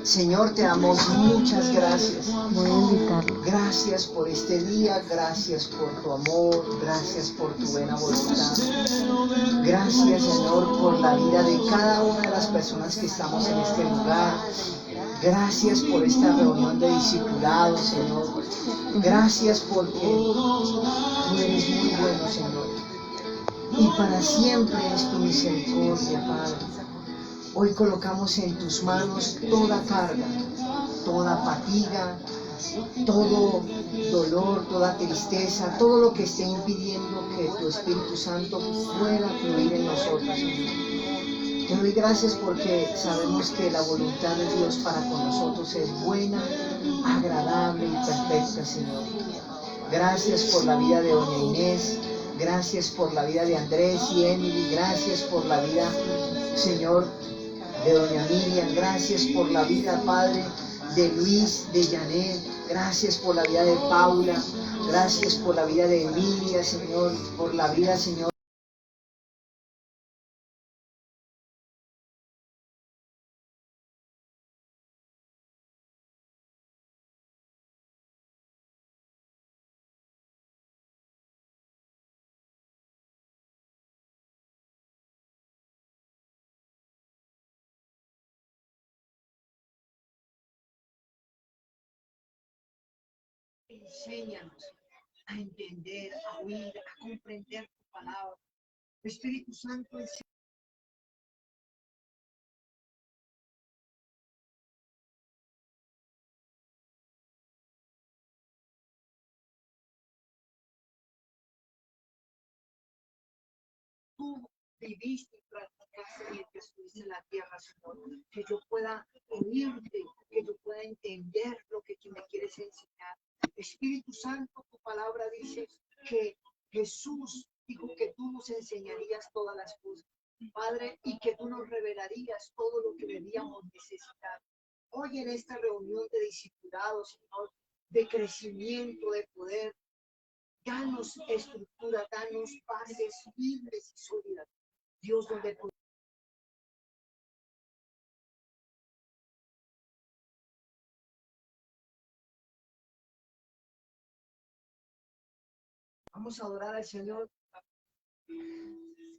Señor, te damos muchas gracias. Voy a invitarlo. Gracias por este día, gracias por tu amor, gracias por tu buena voluntad. Gracias, Señor, por la vida de cada una de las personas que estamos en este lugar. Gracias por esta reunión de discipulados, Señor. Gracias porque tú eres muy bueno, Señor. Y para siempre es tu misericordia, Padre. Hoy colocamos en tus manos toda carga, toda fatiga, todo dolor, toda tristeza, todo lo que esté impidiendo que tu Espíritu Santo pueda fluir en nosotros, Señor. Te doy gracias porque sabemos que la voluntad de Dios para con nosotros es buena, agradable y perfecta, Señor. Gracias por la vida de doña Inés, gracias por la vida de Andrés y Emily, gracias por la vida, Señor, de doña Miriam, gracias por la vida, Padre, de Luis, de Janet, gracias por la vida de Paula, gracias por la vida de Emilia, Señor, por la vida, Señor. Enséñanos a entender, a oír, a comprender tu palabra. Espíritu Santo, tú viviste y practicaste mientras estuviste en la tierra, Señor. Que yo pueda oírte, que yo pueda entender lo que tú me quieres enseñar. Espíritu Santo, tu palabra dice que Jesús dijo que tú nos enseñarías todas las cosas, Padre, y que tú nos revelarías todo lo que debíamos necesitar. Hoy en esta reunión de discipulados, Señor, de crecimiento, de poder, danos estructura, danos bases firmes y sólidas. Dios, donde vamos a adorar al Señor.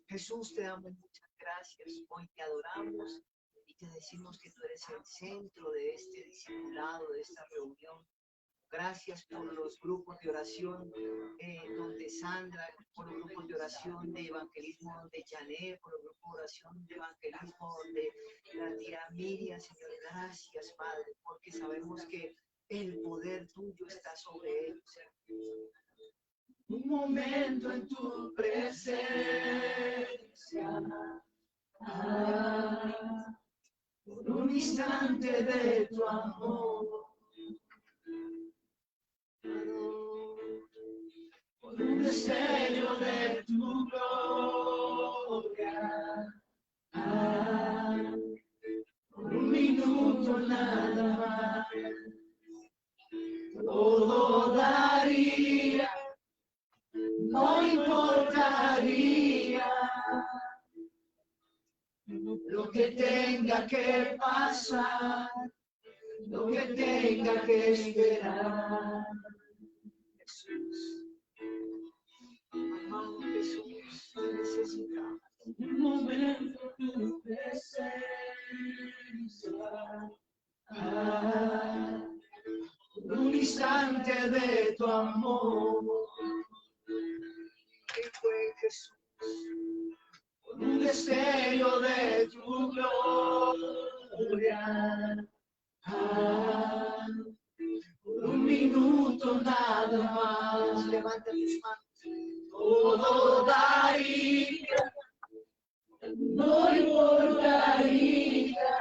Jesús, te damos muchas gracias. Hoy te adoramos y te decimos que tú eres el centro de este discipulado, de esta reunión. Gracias por los grupos de oración donde Sandra, por los grupos de oración de evangelismo donde Janet, por los grupos de oración de evangelismo donde la tía Miriam, Señor, gracias, Padre, porque sabemos que el poder tuyo está sobre ellos. Un momento en tu presencia, por un instante de tu amor. Por un destello de tu gloria, por un minuto nada más, todo daría, no importaría lo que tenga que pasar, lo que tenga que esperar. Jesús, amado Jesús, te necesitamos. Un momento tu presencia, un instante de tu amor. ¿Qué fue Jesús? Un destello de tu gloria. Por un minuto nada más. Levanta tus manos. Todo daría, no importaría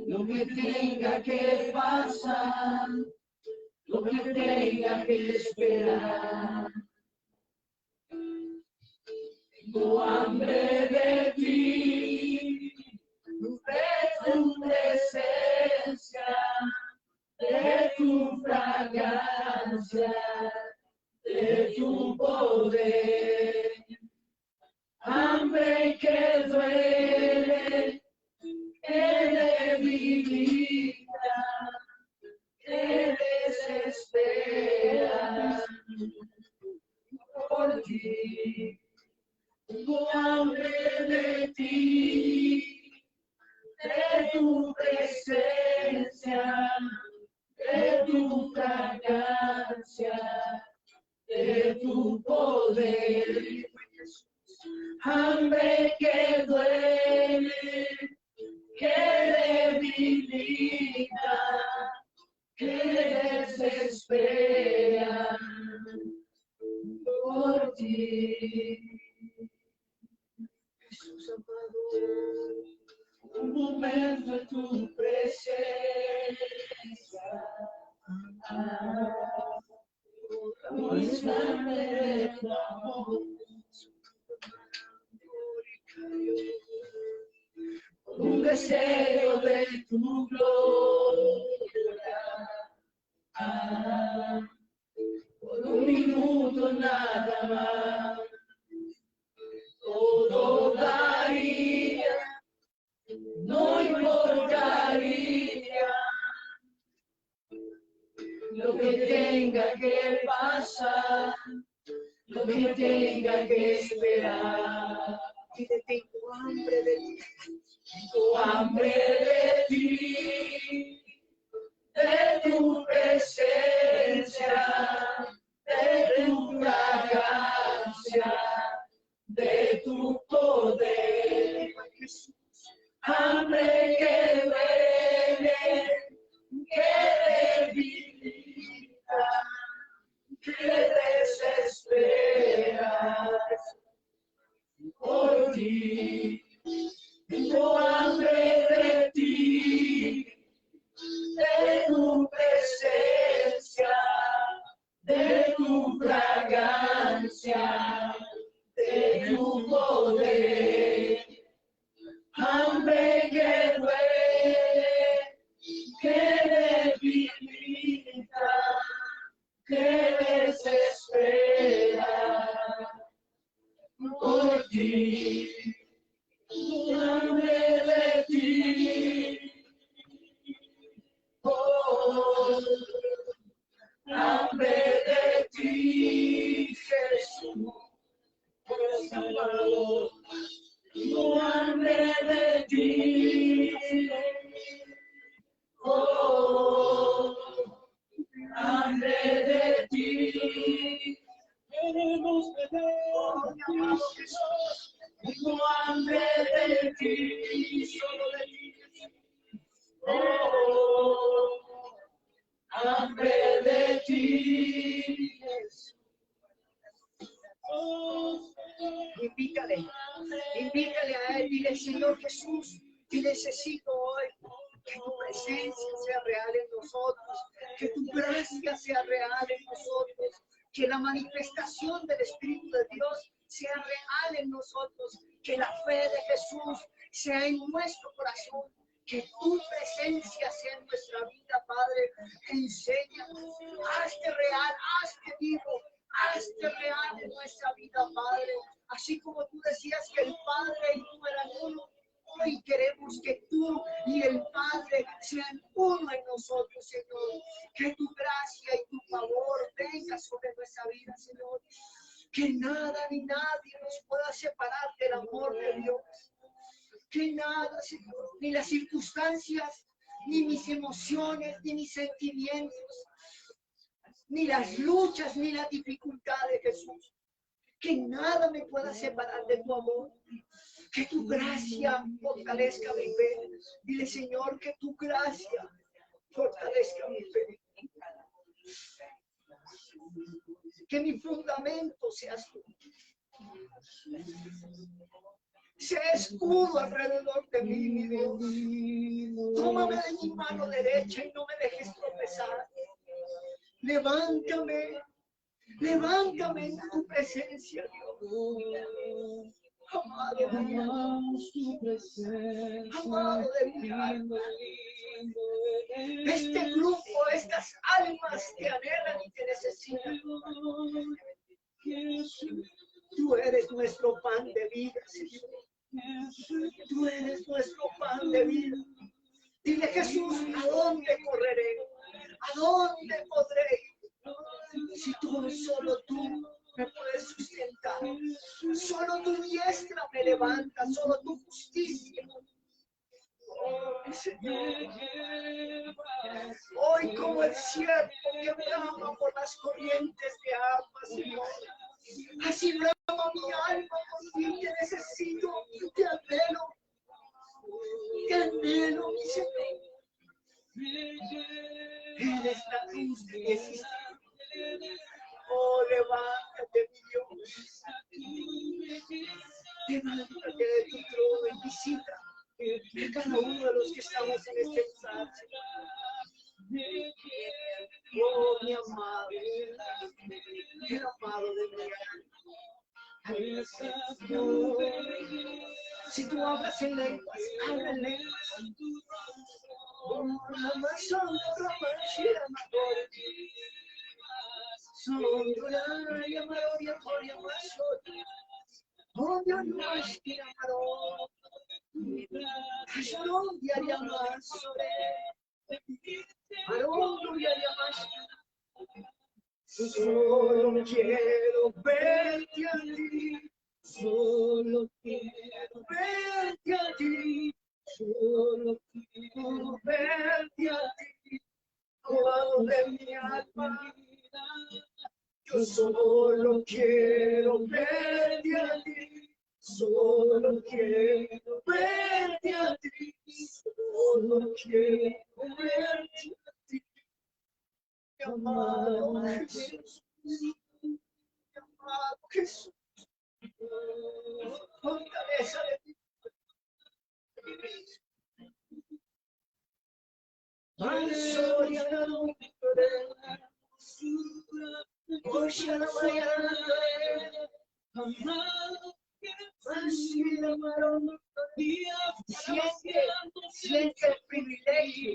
lo que tenga que pasar, lo que tenga que esperar. Tengo hambre de ti, de tu presencia, de tu fragancia, de tu poder, hambre que duele, que debilita, que desespera por ti. Tengo hambre de ti, de tu presencia, de tu fragancia, de tu poder. Hambre que duele, que debilita, que desespera por ti. Jesús amado, un momento en tu presencia, un instante de tu amor, un deseo de tu gloria, por un minuto nada más, todo daría, no importaría lo que tenga que pasar, lo que tenga que esperar. Y tengo hambre de ti. Tengo hambre de ti, de tu presencia, de tu fragancia, de tu poder. Hambre que duele, que debilita, que desespera por ti. Tengo hambre de ti, de tu presencia, de tu fragancia, de tu poder. Hambre que duele, que debilita, que desespera por ti. Hambre de ti, oh, hambre de ti, Jesús, Salvador. Hambre de ti, oh, hambre de ti. Queremos beber, amado Jesús. Tengo hambre de ti, solo de ti. Oh, hambre de ti, Jesús. Oh, Invítale a Él, dile, Señor Jesús, te necesito hoy. Que tu presencia sea real en nosotros, que tu gracia sea real en nosotros, que la manifestación del Espíritu de Dios sea real en nosotros, que la fe de Jesús sea en nuestro corazón, que tu presencia sea en nuestra vida, Padre. Enséñanos, hazte real, hazte vivo, hazte real en nuestra vida, Padre. Así como tú decías que el Padre y tú eran uno, hoy queremos que tú y el Padre sean uno en nosotros, Señor. Que tu gracia y tu favor venga sobre nuestra vida, Señor. Que nada ni nadie nos pueda separar del amor de Dios. Que nada, Señor, ni las circunstancias, ni mis emociones, ni mis sentimientos, ni las luchas, ni las dificultades, Jesús. Que nada me pueda separar de tu amor. Que tu gracia fortalezca mi fe. Dile, Señor, que tu gracia fortalezca mi fe. Que mi fundamento seas tú. Sea escudo alrededor de mí, mi Dios. Tómame de mi mano derecha y no me dejes tropezar. Levántame en tu presencia, Dios. Amado de mi alma, amado de mi alma. Este grupo, estas almas te anhelan y te necesitan. nuestro pan de vida, Señor. Tú eres nuestro pan de vida. Dile, Jesús, ¿a dónde correré? ¿A dónde podré ir? Si tú, solo tú me puedes sustentar. Solo tu diestra me levanta, solo tu justicia. Oh, Señor, hoy como el siervo que brama por las corrientes de agua, Señor, así brama mi alma por ti, te necesito, te anhelo, mi Señor. Eres la luz de mi existencia. Oh, levántate, mi Dios. Levántate de tu trono y visita a cada uno de los que estamos en este lugar. Oh, mi amado, el amado de mi alma. Si tú hablas en lenguas, habla en lenguas. Oh, solo quiero verte a ti, solo quiero verte a ti, solo quiero verte a ti, oh de mi alma. Yo solo quiero verte a ti, solo quiero verte a ti, solo quiero verte a ti, mi amado Jesús, mi amado Jesús, fortaleza de ti. Siente el privilegio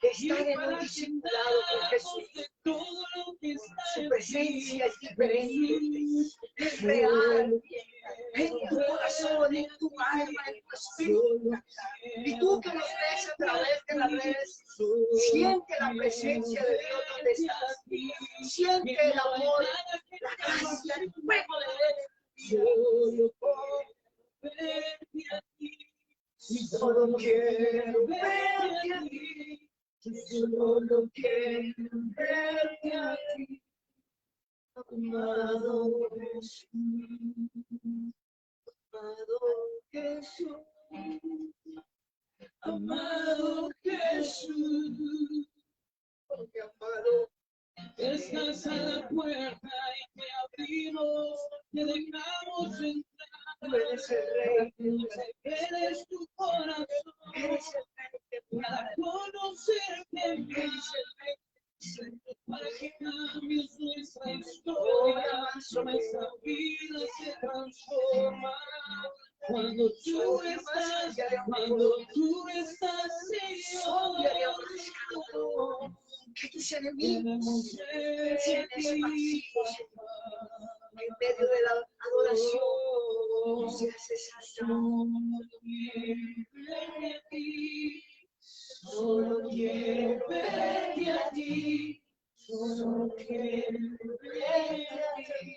de estar en un discipulado con Jesús. Su presencia es diferente, es real, en tu corazón, en tu alma, en tu espíritu. Y tú que nos ves a través de las redes, siente la presencia de Dios donde estás. Siente el amor, la gracia, el fuego de Dios. Solo quiero verte a ti, solo quiero verte a ti, amado Jesús, amado Jesús, porque amado, estás a la puerta y te abrimos, te dejamos entrar. Tú eres el rey, eres tu corazón, eres el rey para conocerte, eres el rey para que cambies nuestra historia, nuestra vida se transforma. Cuando tú estás, Señor, que tus enemigos sean esparcidos en medio de la adoración, se hace saltar. Solo quiero verte a ti, solo quiero verte a ti,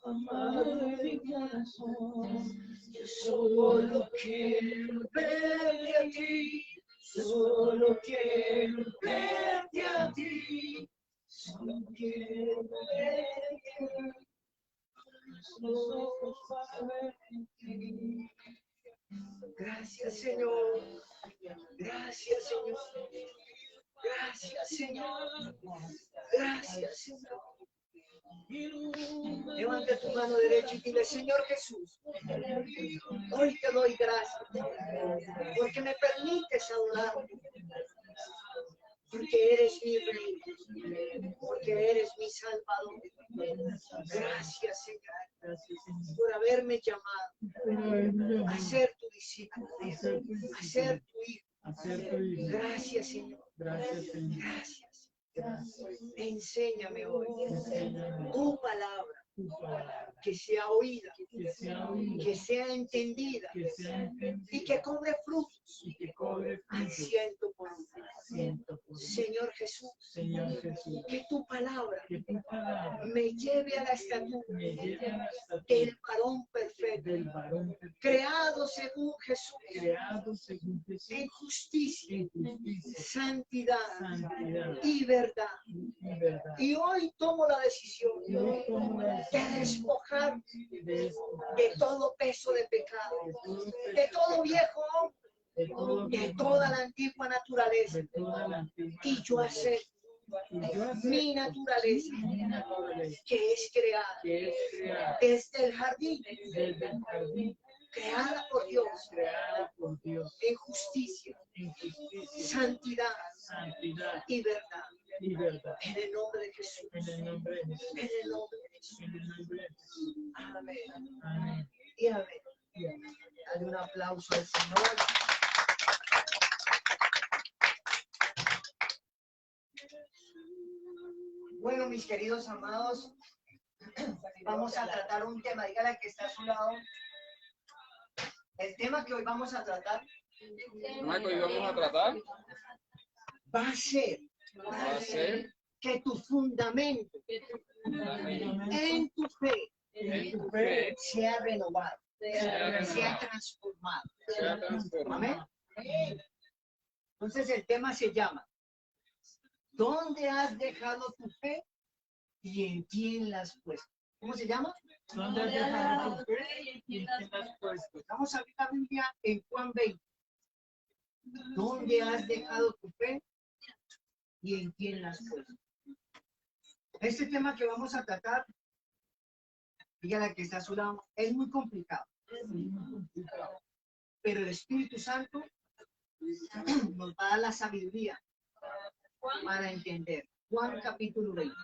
amado de mi corazón. Yo solo quiero verte a ti, solo quiero verte a ti, solo quiero verte a ti. Gracias, Señor. Gracias, Señor. Gracias, Señor. Gracias, Señor. Levanta tu mano derecha y dile, Señor Jesús, hoy te doy gracias porque me permites adorar, porque eres mi rey, porque eres mi salvador. Gracias, Señor, por haberme llamado a ser tu discípulo, a ser tu hijo. Gracias, Señor. Gracias. Enséñame hoy tu palabra, que sea oída, que sea oída, que sea entendida que sea entendida y que cobre frutos y que cobre al frutos ciento por uno. ciento por uno. Señor Jesús, Señor Jesús, que tu palabra que tu palabra me lleve a la estatura me lleve a la estatura del varón perfecto, del varón perfecto, creado según Jesús, creado según Jesús, en justicia, en justicia, santidad santidad y verdad. y verdad. Y hoy tomo la decisión Y hoy tomo la de decisión despojar de esto, de todo peso de pecado, todo de todo viejo hombre, de todo de bien, toda la antigua naturaleza. de toda la antigua Y yo acepto y yo acepto mi naturaleza, mi naturaleza, que es creada que es creada desde el jardín, desde el jardín, creada por Dios creada por Dios, en justicia, en justicia, santidad santidad y verdad. y verdad. En el nombre de Jesús. En el nombre de Jesús. En el nombre de Jesús. En el nombre de Jesús. Amén. Amén. Y amén. Y amén. Dale un aplauso al Señor. Bueno, mis queridos amados, vamos a tratar un tema. Dígale al que está a su lado. El tema que hoy vamos a tratar va a ser que tu fundamento en tu fe En tu fe sea renovado, sea sea transformado. sea transformada. Amén. Entonces el tema se llama ¿dónde has dejado tu fe y en quién la has puesto? ¿Cómo se llama? ¿Dónde has dejado tu fe y en quién la has puesto? Vamos a abrir la Biblia en Juan 20. ¿Dónde has dejado tu fe y en quién la has puesto? Este tema que vamos a tratar, dígale que está a su lado, es muy complicado. Pero el Espíritu Santo nos va a dar la sabiduría para entender. Juan capítulo 20.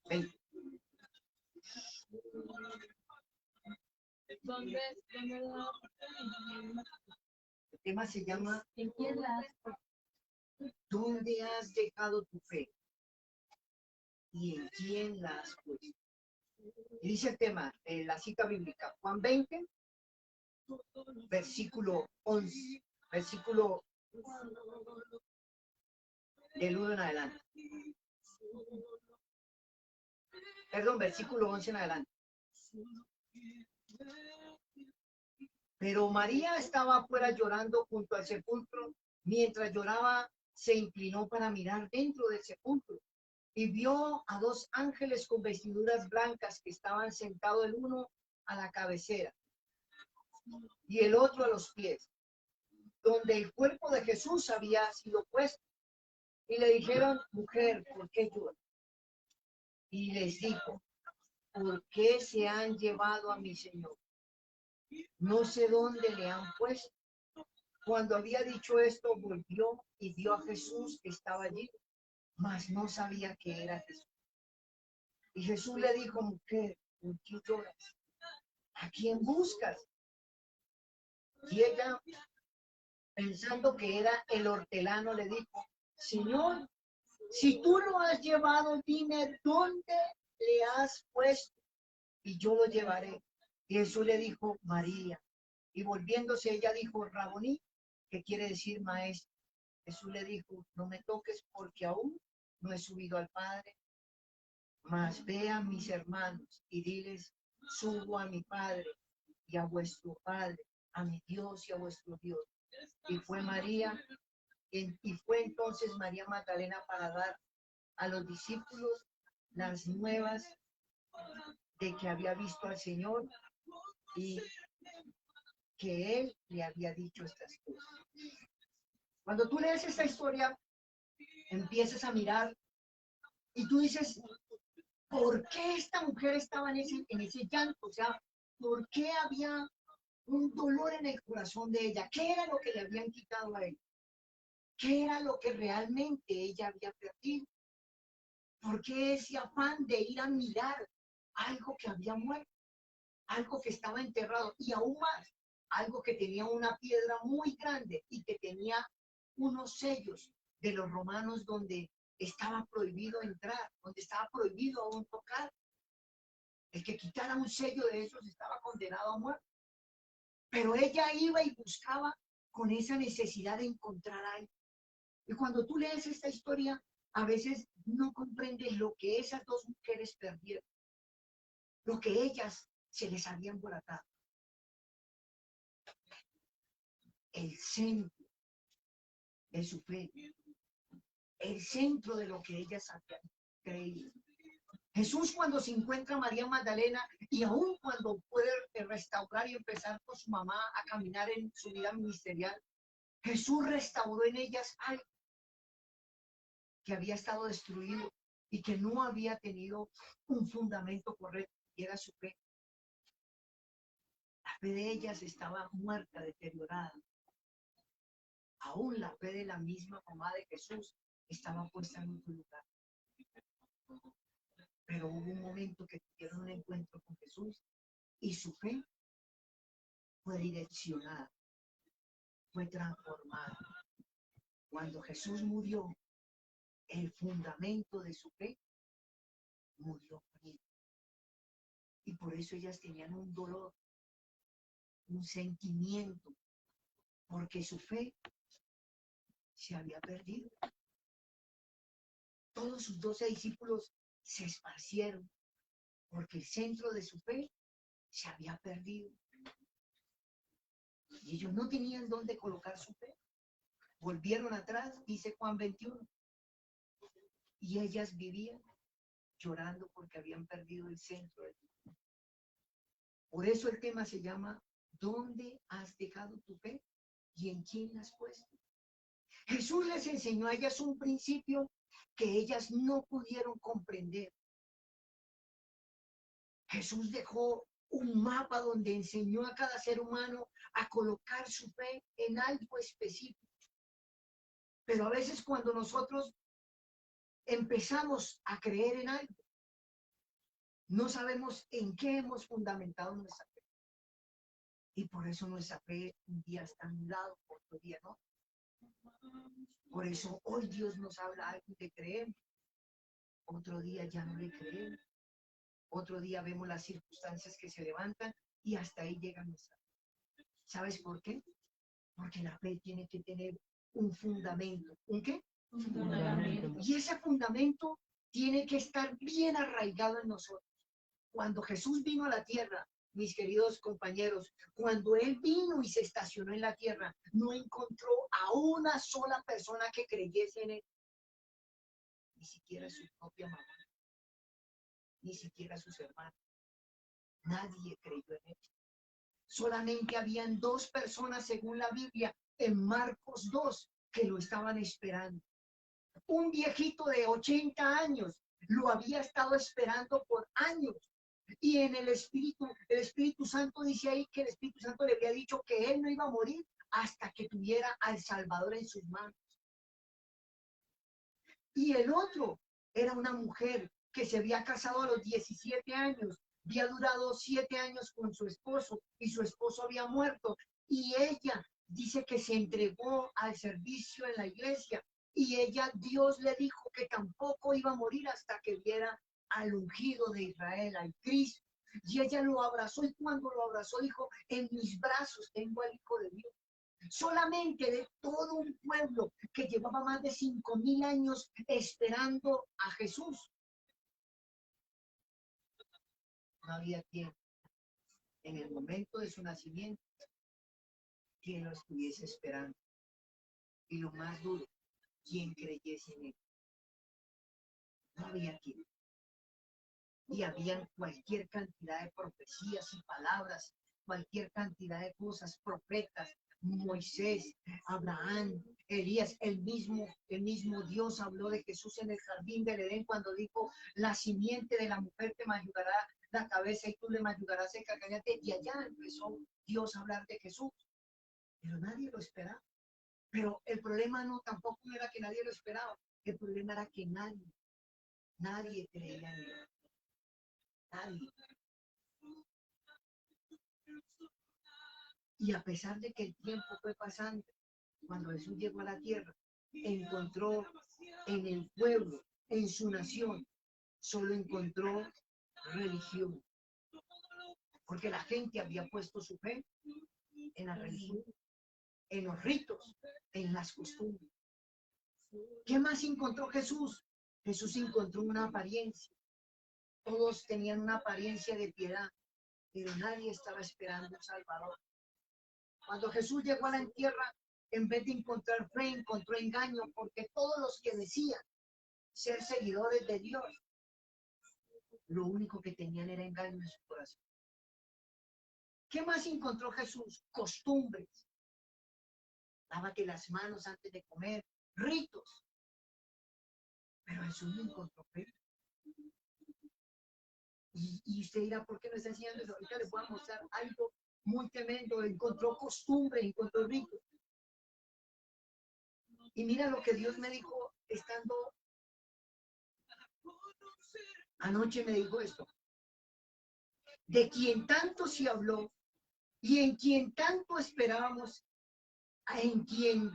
20. El tema se llama ¿dónde has dejado tu fe y en quién la has puesto? Y dice el tema, la cita bíblica, Juan 20, versículo 11, versículo del 1 en adelante. Perdón, versículo 11 en adelante. Pero María estaba afuera llorando junto al sepulcro. Mientras lloraba, se inclinó para mirar dentro del sepulcro y vio a dos ángeles con vestiduras blancas que estaban sentados el uno a la cabecera y el otro a los pies, donde el cuerpo de Jesús había sido puesto. Y le dijeron, mujer, ¿por qué lloras? Y les dijo, ¿por qué se han llevado a mi Señor? No sé dónde le han puesto. Cuando había dicho esto, volvió y vio a Jesús que estaba allí, mas no sabía que era Jesús. Y Jesús le dijo, mujer, ¿por qué lloras? ¿A quién buscas? Y ella, pensando que era el hortelano, le dijo, Señor, si tú lo has llevado, dime dónde le has puesto y yo lo llevaré. Y Jesús le dijo, María. Y volviéndose ella dijo, Raboní, que quiere decir maestro. Jesús le dijo, no me toques porque aún no he subido al Padre, mas ve a mis hermanos y diles, subo a mi Padre y a vuestro Padre, a mi Dios y a vuestro Dios. Y fue María, y fue entonces María Magdalena para dar a los discípulos las nuevas de que había visto al Señor y que Él le había dicho estas cosas. Cuando tú lees esta historia, empiezas a mirar y tú dices, ¿por qué esta mujer estaba en ese llanto? O sea, ¿por qué había un dolor en el corazón de ella? ¿Qué era lo que le habían quitado a ella? ¿Qué era lo que realmente ella había perdido? ¿Por qué ese afán de ir a mirar algo que había muerto? Algo que estaba enterrado y aún más, algo que tenía una piedra muy grande y que tenía unos sellos de los romanos donde estaba prohibido entrar, donde estaba prohibido aún tocar. El que quitara un sello de esos estaba condenado a muerte. Pero ella iba y buscaba con esa necesidad de encontrar algo. Y cuando tú lees esta historia, a veces no comprendes lo que esas dos mujeres perdieron, lo que ellas se les habían embolatado. El centro de su fe, el centro de lo que ellas habían creído. Jesús, cuando se encuentra a María Magdalena y aún cuando puede restaurar y empezar con su mamá a caminar en su vida ministerial, Jesús restauró en ellas algo que había estado destruido y que no había tenido un fundamento correcto, y era su fe. La fe de ellas estaba muerta, deteriorada. Aún la fe de la misma mamá de Jesús estaba puesta en otro lugar. Pero hubo un momento que tuvieron un encuentro con Jesús y su fe fue direccionada, fue transformada. Cuando Jesús murió, el fundamento de su fe murió con él. Y por eso ellas tenían un dolor, un sentimiento, porque su fe se había perdido. Todos sus 12 discípulos se esparcieron porque el centro de su fe se había perdido. Y ellos no tenían dónde colocar su fe. Volvieron atrás, dice Juan 21. Y ellas vivían llorando porque habían perdido el centro de su fe. Por eso el tema se llama ¿dónde has dejado tu fe y en quién la has puesto? Jesús les enseñó a ellas un principio que ellas no pudieron comprender. Jesús dejó un mapa donde enseñó a cada ser humano a colocar su fe en algo específico. Pero a veces cuando nosotros empezamos a creer en algo, no sabemos en qué hemos fundamentado nuestra fe. Y por eso nuestra fe un día está en un lado, otro día no. Por eso hoy Dios nos habla algo de creer. Otro día ya no le creemos. Otro día vemos las circunstancias que se levantan y hasta ahí llega nuestra fe. ¿Sabes por qué? Porque la fe tiene que tener un fundamento. ¿Un qué? Un fundamento. Y ese fundamento tiene que estar bien arraigado en nosotros. Cuando Jesús vino a la tierra, mis queridos compañeros, cuando Él vino y se estacionó en la tierra, no encontró a una sola persona que creyese en Él. Ni siquiera su propia mamá. Ni siquiera sus hermanos. Nadie creyó en Él. Solamente habían 2 personas, según la Biblia, en Marcos 2, que lo estaban esperando. Un viejito de 80 años lo había estado esperando por años. Y en el Espíritu Santo dice ahí que el Espíritu Santo le había dicho que él no iba a morir hasta que tuviera al Salvador en sus manos. Y el otro era una mujer que se había casado a los 17 años, había durado 7 años con su esposo y su esposo había muerto. Y ella dice que se entregó al servicio en la iglesia. Y ella, Dios le dijo que tampoco iba a morir hasta que viera al ungido de Israel, al Cristo. Y ella lo abrazó y cuando lo abrazó dijo, en mis brazos tengo al Hijo de Dios. Solamente de todo un pueblo que llevaba más de 5.000 años esperando a Jesús. No había quien en el momento de su nacimiento quien lo estuviese esperando. Y lo más duro, quien creyese en él. No había quien. Y habían cualquier cantidad de profecías y palabras, cualquier cantidad de cosas, profetas, Moisés, Abraham, Elías, el mismo Dios habló de Jesús en el jardín del Edén cuando dijo, la simiente de la mujer te ayudará la cabeza y tú le ayudarás el calcañate. Y allá empezó Dios a hablar de Jesús. Pero nadie lo esperaba. Pero el problema no tampoco era que nadie lo esperaba. El problema era que nadie creía en él. Nadie. Y a pesar de que el tiempo fue pasando, cuando Jesús llegó a la tierra, encontró en el pueblo, en su nación, solo encontró religión, Porque la gente había puesto su fe en la religión, en los ritos, en las costumbres. ¿Qué más encontró Jesús? Jesús encontró una apariencia. Todos tenían una apariencia de piedad, pero nadie estaba esperando un Salvador. Cuando Jesús llegó a la tierra, en vez de encontrar fe, encontró engaño, porque todos los que decían ser seguidores de Dios, lo único que tenían era engaño en su corazón. ¿Qué más encontró Jesús? Costumbres. Lávate las manos antes de comer, ritos. Pero Jesús no encontró fe. Y usted dirá, ¿por qué no está enseñando eso? Ahorita les voy a mostrar algo muy tremendo. Encontró costumbre, encontró ritos. Y mira lo que Dios me dijo estando... Anoche me dijo esto. De quien tanto se habló y en quien tanto esperábamos, en quien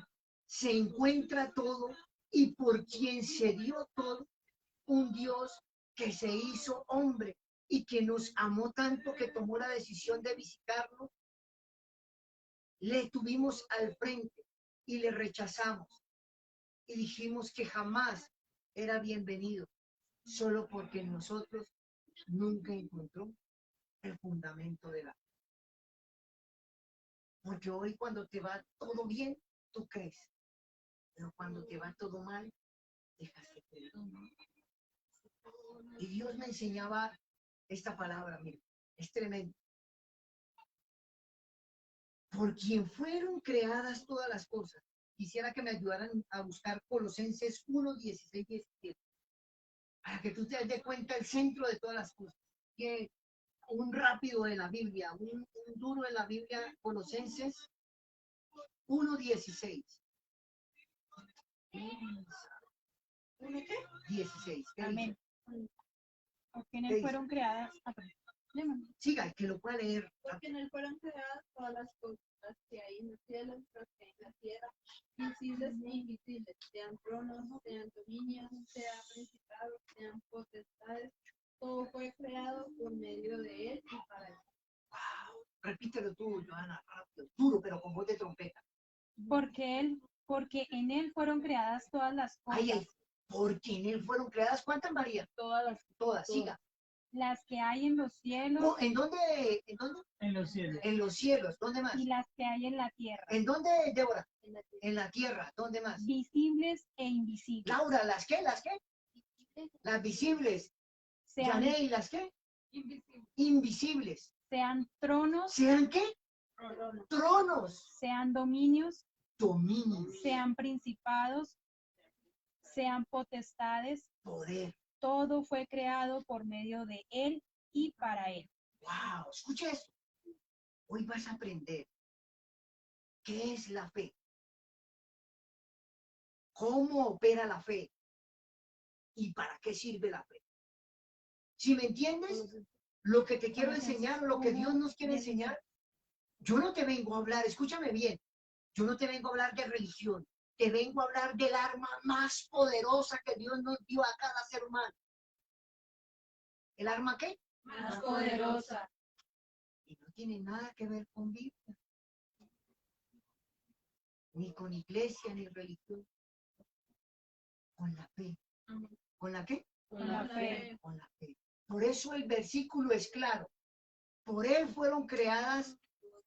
se encuentra todo y por quien se dio todo, un Dios que se hizo hombre y que nos amó tanto que tomó la decisión de visitarnos, le tuvimos al frente y le rechazamos y dijimos que jamás era bienvenido, solo porque en nosotros nunca encontró el fundamento de la fe. Porque hoy cuando te va todo bien, tú crees, pero cuando te va todo mal, dejas de creer. Y Dios me enseñaba esta palabra, mira, es tremendo. Por quien fueron creadas todas las cosas. Quisiera que me ayudaran a buscar Colosenses 1, 16, 17. Para que tú te des cuenta el centro de todas las cosas. Que un rápido de la Biblia, un duro de la Biblia, Colosenses 1, 16. ¿Uno qué? 16. Amén. Porque en él fueron creadas. Siga, que lo pueda leer. Porque en él fueron creadas todas las cosas que hay en los cielos, las que hay en la tierra, visibles e invisibles, sean tronos, sean dominios, sean principados, sean potestades. Todo fue creado por medio de él y para él. Wow. Repítelo tú, Johanna, rápido, duro, pero con voz de trompeta. Porque en él fueron creadas todas las cosas. Ay, porque en él fueron creadas, ¿cuántas, María? Todas, siga. Las que hay en los cielos. No, ¿en dónde? ¿En dónde? En los cielos. En los cielos, ¿dónde más? Y las que hay en la tierra. ¿En dónde, Débora? En la tierra, ¿dónde más? Visibles e invisibles. Laura, ¿las qué? ¿Las qué? Las visibles. Sean, ¿y las qué? Invisibles. sean tronos. ¿Sean qué? Tronos. Sean dominios. Dominios. Sean principados. Sean potestades. Poder. Todo fue creado por medio de él y para él. Wow, escucha esto. Hoy vas a aprender qué es la fe, cómo opera la fe y para qué sirve la fe. ¿Sí me entiendes? Lo que te quiero enseñar, lo que Dios nos quiere enseñar, yo no te vengo a hablar, escúchame bien, yo no te vengo a hablar de religión, te vengo a hablar del arma más poderosa que Dios nos dio a cada ser humano. ¿El arma qué? Más poderosa. Y no tiene nada que ver con Biblia, ni con iglesia, ni religión. Con la fe. ¿Con la qué? Con la fe. Con la fe. Por eso el versículo es claro. Por él fueron creadas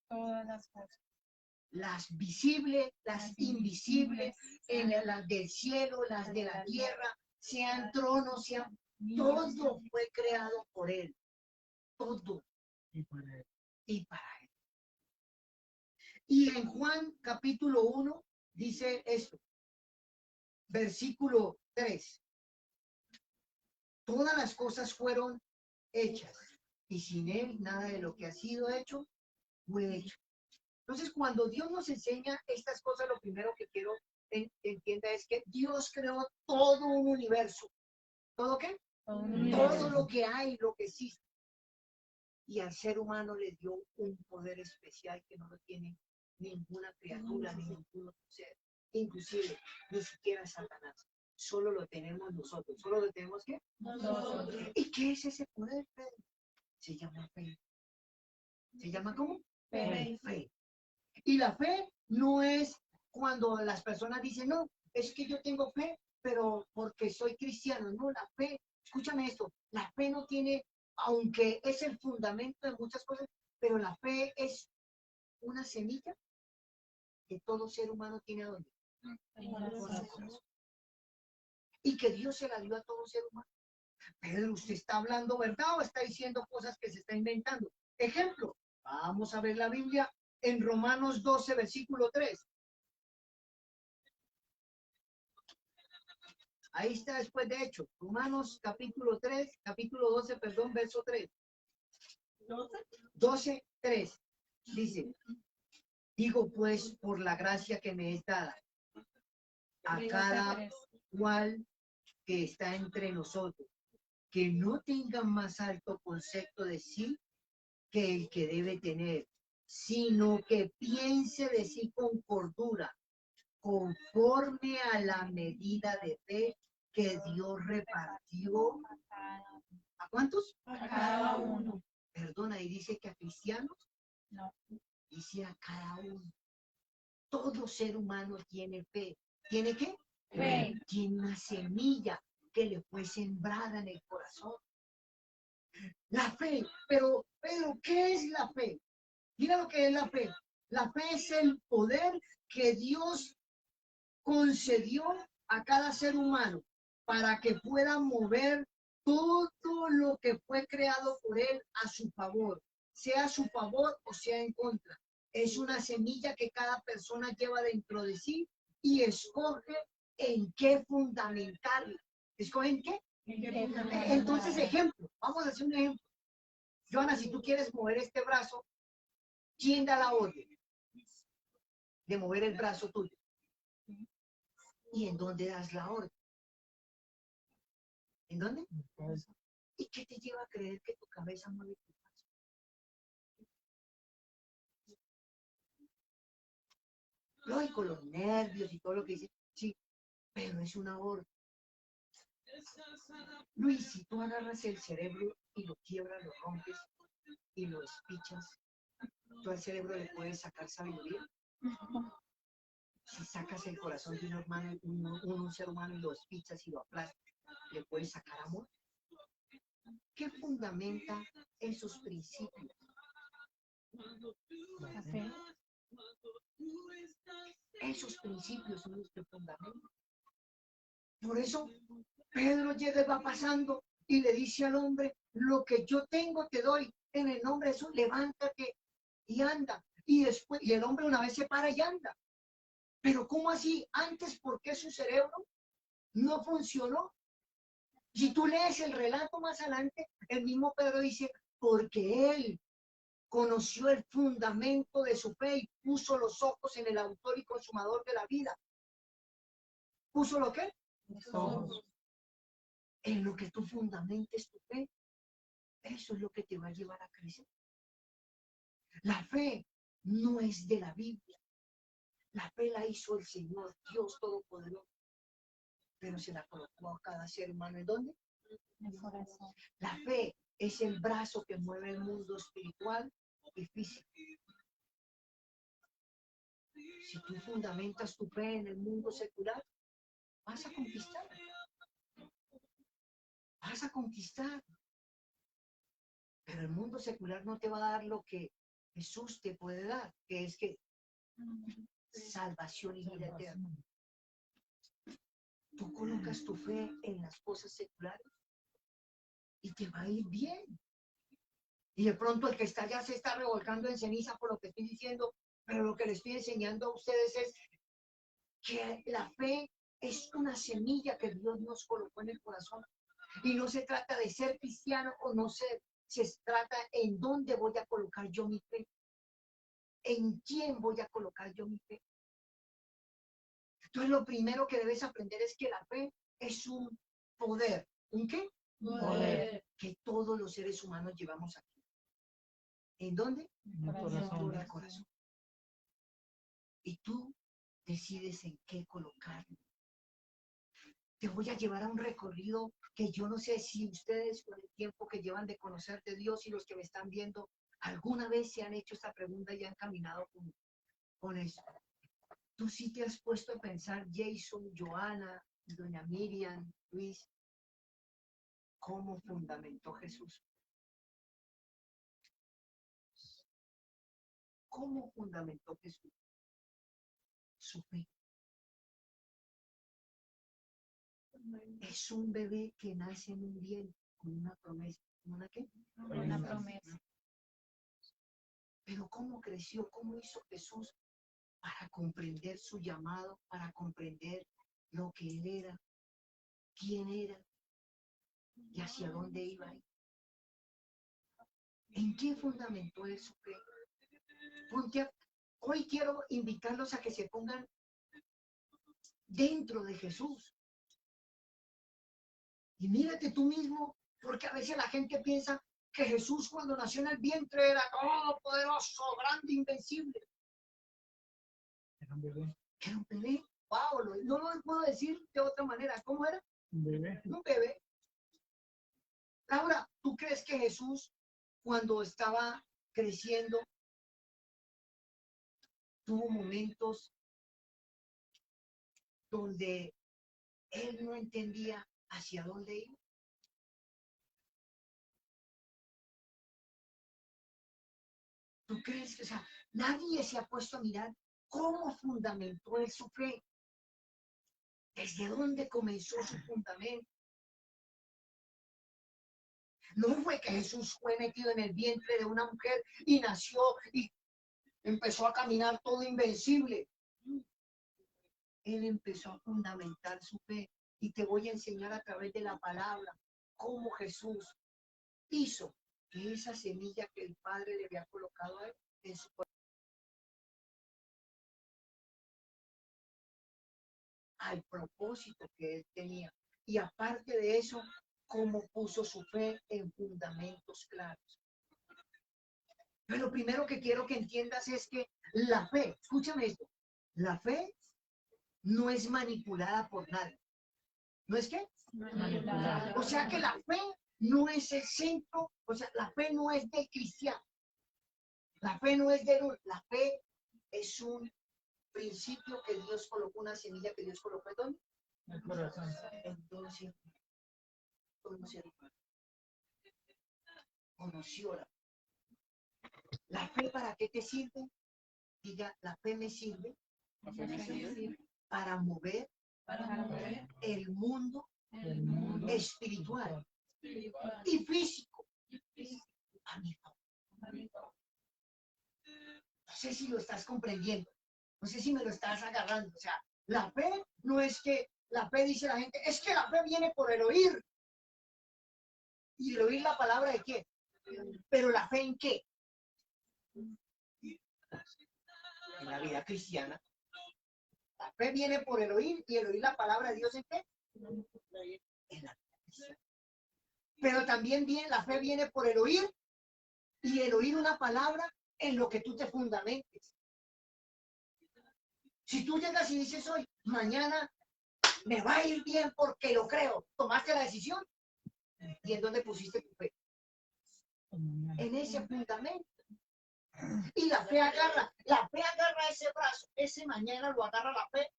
Todas las cosas. las visibles, las invisibles, las del cielo, las de la tierra, sean tronos, sean... Todo fue creado por él. Todo. Y para él. Y para él. Y en Juan capítulo 1 dice esto. Versículo 3. Todas las cosas fueron hechas y sin él nada de lo que ha sido hecho fue hecho. Entonces, cuando Dios nos enseña estas cosas, lo primero que quiero que entienda es que Dios creó todo un universo. ¿Todo qué? Todo lo que hay, lo que existe. Y al ser humano le dio un poder especial que no lo tiene ninguna criatura, ni ningún ser. Inclusive, ni siquiera Satanás. Solo lo tenemos nosotros. ¿Solo lo tenemos qué? Nosotros. ¿Y qué es ese poder, Pedro? Se llama fe. ¿Se llama cómo? Fe. Fe. Y la fe no es cuando las personas dicen, no, es que yo tengo fe, pero porque soy cristiano. No, la fe, escúchame esto, la fe no tiene, aunque es el fundamento de muchas cosas, pero la fe es una semilla que todo ser humano tiene donde. Y que Dios se la dio a todo ser humano. Pedro, ¿usted está hablando verdad o está diciendo cosas que se está inventando? Ejemplo, vamos a ver la Biblia en Romanos 12, versículo 3. Ahí está después de hecho. Romanos capítulo 3, capítulo 12, perdón, verso 3. 12, 3. Dice, digo pues por la gracia que me es dada a cada cual que está entre nosotros, que no tenga más alto concepto de sí que el que debe tener, sino que piense de sí con cordura, conforme a la medida de fe que Dios repartió. ¿A cuántos? A cada uno. Perdona, y dice que a cristianos. No. Dice a cada uno. Todo ser humano tiene fe. ¿Tiene qué? Fe. Tiene una semilla que le fue sembrada en el corazón. La fe, pero ¿qué es la fe? Mira lo que es la fe. La fe es el poder que Dios concedió a cada ser humano para que pueda mover todo lo que fue creado por él a su favor, sea a su favor o sea en contra. Es una semilla que cada persona lleva dentro de sí y escoge en qué fundamentarla. ¿Escoge en qué? Entonces, ejemplo, vamos a hacer un ejemplo. Joana, si tú quieres mover este brazo, ¿quién da la orden de mover el brazo tuyo? ¿Y en dónde das la orden? ¿En dónde? ¿Y qué te lleva a creer que tu cabeza mueve tu brazo? Lógico, los nervios y todo lo que dice, sí, pero es una orden. Luis, si tú agarras el cerebro y lo quiebras, lo rompes y lo espichas, ¿tú al cerebro le puedes sacar sabiduría? Si sacas el corazón de un hermano, un ser humano y lo espichas y lo aplastas, ¿le puedes sacar amor? ¿Qué fundamenta esos principios? La fe. Esos principios son los que fundamentan. Por eso Pedro llega y va pasando y le dice al hombre, lo que yo tengo te doy, en el nombre de Jesús, levántate y anda. Y después, y el hombre una vez se para y anda. Pero ¿cómo así? Antes, ¿por qué su cerebro no funcionó? Si tú lees el relato más adelante, el mismo Pedro dice, porque él conoció el fundamento de su fe y puso los ojos en el autor y consumador de la vida. ¿Puso lo qué? Los ojos. En lo que tú fundamentes tu fe. Eso es lo que te va a llevar a crecer. La fe no es de la Biblia. La fe la hizo el Señor, Dios Todopoderoso. Pero se la colocó a cada ser humano. ¿En dónde? En el corazón. La fe es el brazo que mueve el mundo espiritual y físico. Si tú fundamentas tu fe en el mundo secular, vas a conquistar. Vas a conquistar. Pero el mundo secular no te va a dar lo que Jesús te puede dar, que es que salvación y vida eterna. Tú colocas tu fe en las cosas seculares y te va a ir bien. Y de pronto el que está allá se está revolcando en ceniza por lo que estoy diciendo, pero lo que les estoy enseñando a ustedes es que la fe es una semilla que Dios nos colocó en el corazón. Y no se trata de ser cristiano o no ser, se trata en dónde voy a colocar yo mi fe. ¿En quién voy a colocar yo mi fe? Entonces lo primero que debes aprender es que la fe es un poder. ¿Un qué? Poder. Que todos los seres humanos llevamos aquí. ¿En dónde? En el corazón. En el corazón. Y tú decides en qué colocarlo. Te voy a llevar a un recorrido que yo no sé si ustedes con el tiempo que llevan de conocer de Dios y los que me están viendo ¿Alguna vez se han hecho esta pregunta y han caminado con eso? ¿Tú sí te has puesto a pensar, Jason, Joana, doña Miriam, Luis, cómo fundamentó Jesús? ¿Cómo fundamentó Jesús su fe? Es un bebé que nace en un vientre con una promesa. ¿Una qué? Una promesa. Pero ¿cómo creció? ¿Cómo hizo Jesús para comprender su llamado, para comprender lo que él era, quién era y hacia dónde iba? ¿En qué fundamentó él su fe? Hoy quiero invitarlos a que se pongan dentro de Jesús. Y mírate tú mismo, porque a veces la gente piensa que Jesús cuando nació en el vientre era todopoderoso, grande, invencible. Era un bebé. Era un bebé. Wow, no lo puedo decir de otra manera. ¿Cómo era? Un bebé. Un bebé. Laura, ¿tú crees que Jesús cuando estaba creciendo tuvo momentos donde él no entendía hacia dónde iba? ¿Tú crees que, o sea, nadie se ha puesto a mirar cómo fundamentó él su fe? ¿Desde dónde comenzó su fundamento? No fue que Jesús fue metido en el vientre de una mujer y nació y empezó a caminar todo invencible. Él empezó a fundamentar su fe y te voy a enseñar a través de la palabra cómo Jesús hizo que esa semilla que el Padre le había colocado a él en su corazón, al propósito que él tenía. Y aparte de eso, cómo puso su fe en fundamentos claros. Pero lo primero que quiero que entiendas es que la fe, escúchame esto, la fe no es manipulada por nadie. ¿No es qué? Manipulada. O sea que la fe no es el centro, o sea, la fe no es del cristiano. La fe no es de la fe es un principio que Dios colocó, una semilla que Dios colocó en ¿dónde? El corazón. Entonces, conoció la fe. ¿Para qué te sirve? Diga, la fe me sirve para mover el mundo espiritual y físico a mi favor. No sé si lo estás comprendiendo, no sé si me lo estás agarrando. O sea, la fe no es que, la fe dice la gente, es que la fe viene por el oír. ¿Y el oír la palabra de quién? Pero la fe ¿en qué? En la vida cristiana. La fe viene por el oír y el oír la palabra de Dios ¿en qué? En la vida cristiana. Pero también viene, la fe viene por el oír y el oír una palabra en lo que tú te fundamentes. Si tú llegas y dices hoy, mañana me va a ir bien porque lo creo, tomaste la decisión. ¿Y en dónde pusiste tu fe? En ese fundamento. Y la fe agarra ese brazo, ese mañana lo agarra la fe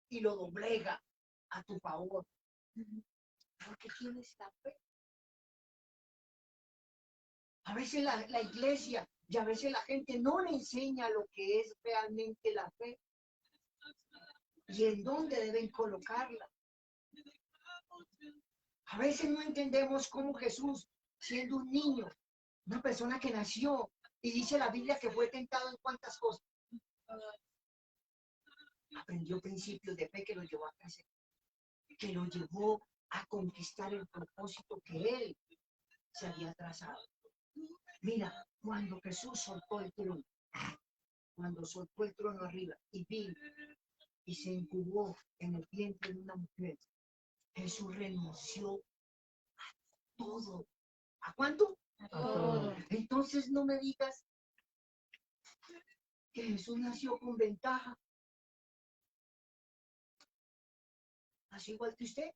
y lo doblega a tu favor. Porque tienes la fe. A veces la iglesia y a veces la gente no le enseña lo que es realmente la fe y en dónde deben colocarla. A veces no entendemos cómo Jesús, siendo un niño, una persona que nació, y dice la Biblia que fue tentado en cuántas cosas. Aprendió principios de fe que lo llevó a crecer, que lo llevó a conquistar el propósito que él se había trazado. Mira, cuando Jesús soltó el trono, arriba y vino y se incubó en el vientre de una mujer, Jesús renunció a todo. ¿A cuánto? A todo. Entonces no me digas que Jesús nació con ventaja. Nació igual que usted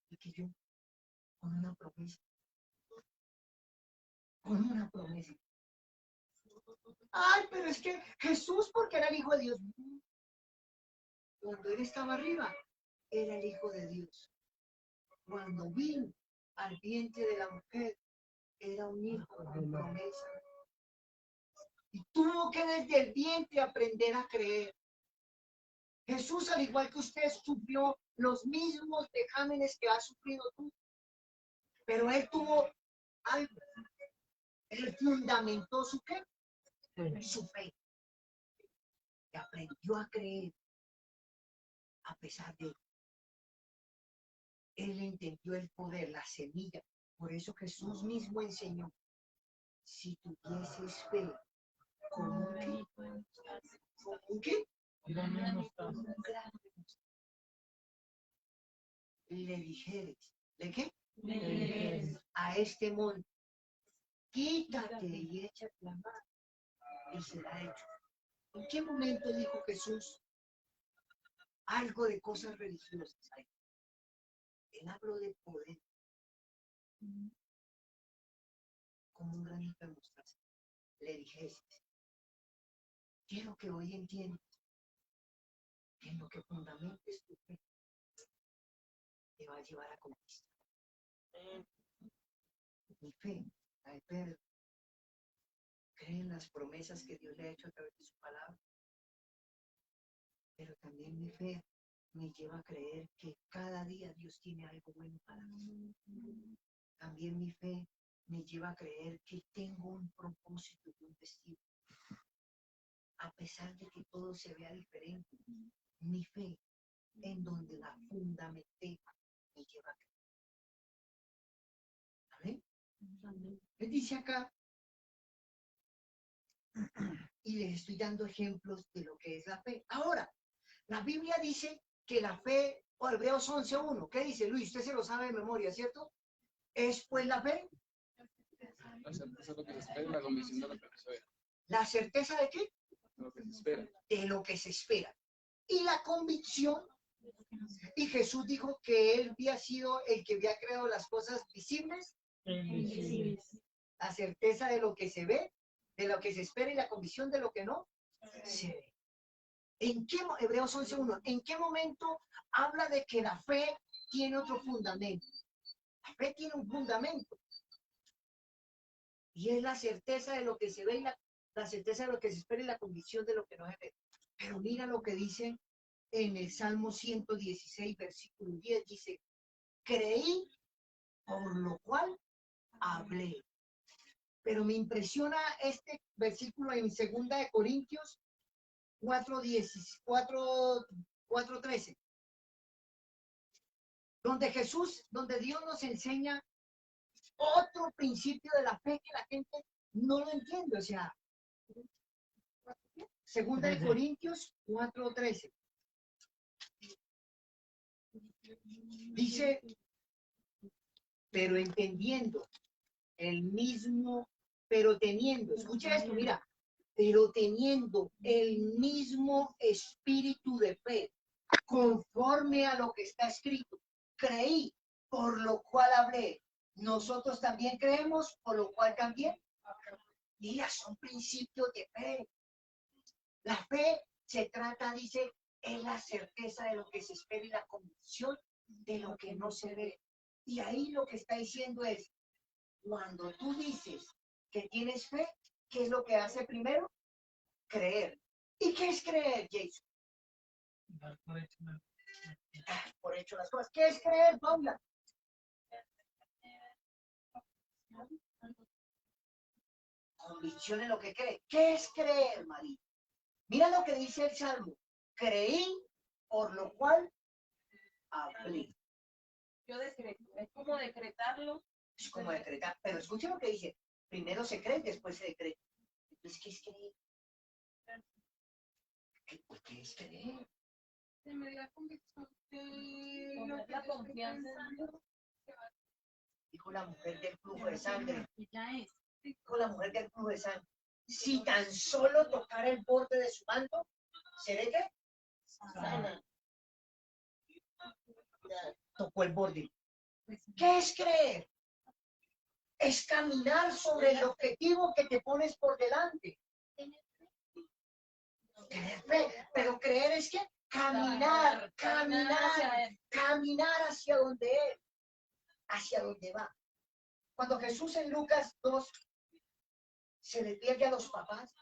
y que yo, con una promesa. Con una promesa. Ay, pero es que Jesús, porque era el Hijo de Dios. Cuando él estaba arriba, era el Hijo de Dios. Cuando vino al vientre de la mujer, era un hijo con promesa. Y tuvo que desde el vientre aprender a creer. Jesús, al igual que usted, sufrió los mismos vejámenes que has sufrido tú. Pero él tuvo algo. Él fundamentó su qué? Su fe. Y aprendió a creer a pesar de él. Él entendió el poder, la semilla. Por eso Jesús mismo enseñó, si tuvieses fe, ¿con un qué? ¿Con un qué? Con un grano de mostaza. Le dijeres, ¿de qué? A este monte, quítate y échate la mano, y será hecho. ¿En qué momento dijo Jesús algo de cosas religiosas? Él habló de poder, como un granito de mostaza. Le dijese, quiero que hoy entiendas que en lo que fundamentes tu fe te va a llevar a conquistar. Mi fe, la de Pedro, cree en las promesas que Dios le ha hecho a través de su palabra, pero también mi fe me lleva a creer que cada día Dios tiene algo bueno para mí. También mi fe me lleva a creer que tengo un propósito y un destino. A pesar de que todo se vea diferente, mi fe, en donde la fundamenté, me lleva a creer. ¿Amén? Les dice acá, y les estoy dando ejemplos de lo que es la fe. Ahora, la Biblia dice que la fe, o Hebreos 11:1, ¿qué dice Luis? Usted se lo sabe de memoria, ¿cierto? Es pues la fe. La certeza de lo que se espera y la convicción de lo que se espera. ¿La certeza de qué? De lo que se espera. De lo que se espera. Y la convicción. Y Jesús dijo que él había sido el que había creado las cosas visibles. La certeza de lo que se ve, de lo que se espera y la convicción de lo que no se ve. ¿En qué, Hebreos 11:1, en qué momento habla de que la fe tiene otro fundamento? La fe tiene un fundamento. Y es la certeza de lo que se ve y la certeza de lo que se espera y la convicción de lo que no se ve. Pero mira lo que dice en el Salmo 116, versículo 10, dice, creí, por lo cual hablé. Pero me impresiona este versículo en 2 de Corintios 4:13, donde Dios nos enseña otro principio de la fe que la gente no lo entiende. O sea, 2 de Corintios 4:13. Dice, pero entendiendo pero teniendo, escucha esto, mira, pero teniendo el mismo espíritu de fe, conforme a lo que está escrito, creí, por lo cual hablé. Nosotros también creemos, por lo cual también. Mira, son principios de fe. La fe se trata, dice, es la certeza de lo que se espera y la convicción de lo que no se ve. Y ahí lo que está diciendo es, cuando tú dices que tienes fe, ¿qué es lo que hace primero? Creer. ¿Y qué es creer, Jason? Por hecho las cosas. ¿Qué es creer, Paula? Convicción en lo que cree. ¿Qué es creer, María? Mira lo que dice el Salmo. Creí, por lo cual hablé. Yo decreto, es como decretarlo. Es como decretar, pero escucha lo que dice. Primero se cree, después se decreta. Entonces, ¿qué es creer? ¿Qué es creer? Se me dio la convicción que Poner la confianza en Dios. Dijo la mujer del flujo de sangre. Ya es. Dijo la mujer del flujo de sangre. Si tan solo tocara el borde de su manto, ¿seré qué? Sana. Tocó el borde. ¿Qué es creer? Es caminar sobre el objetivo que te pones por delante. Tener fe, pero creer es que caminar hacia donde Él, hacia donde va. Cuando Jesús en Lucas 2 se le pierde a los papás,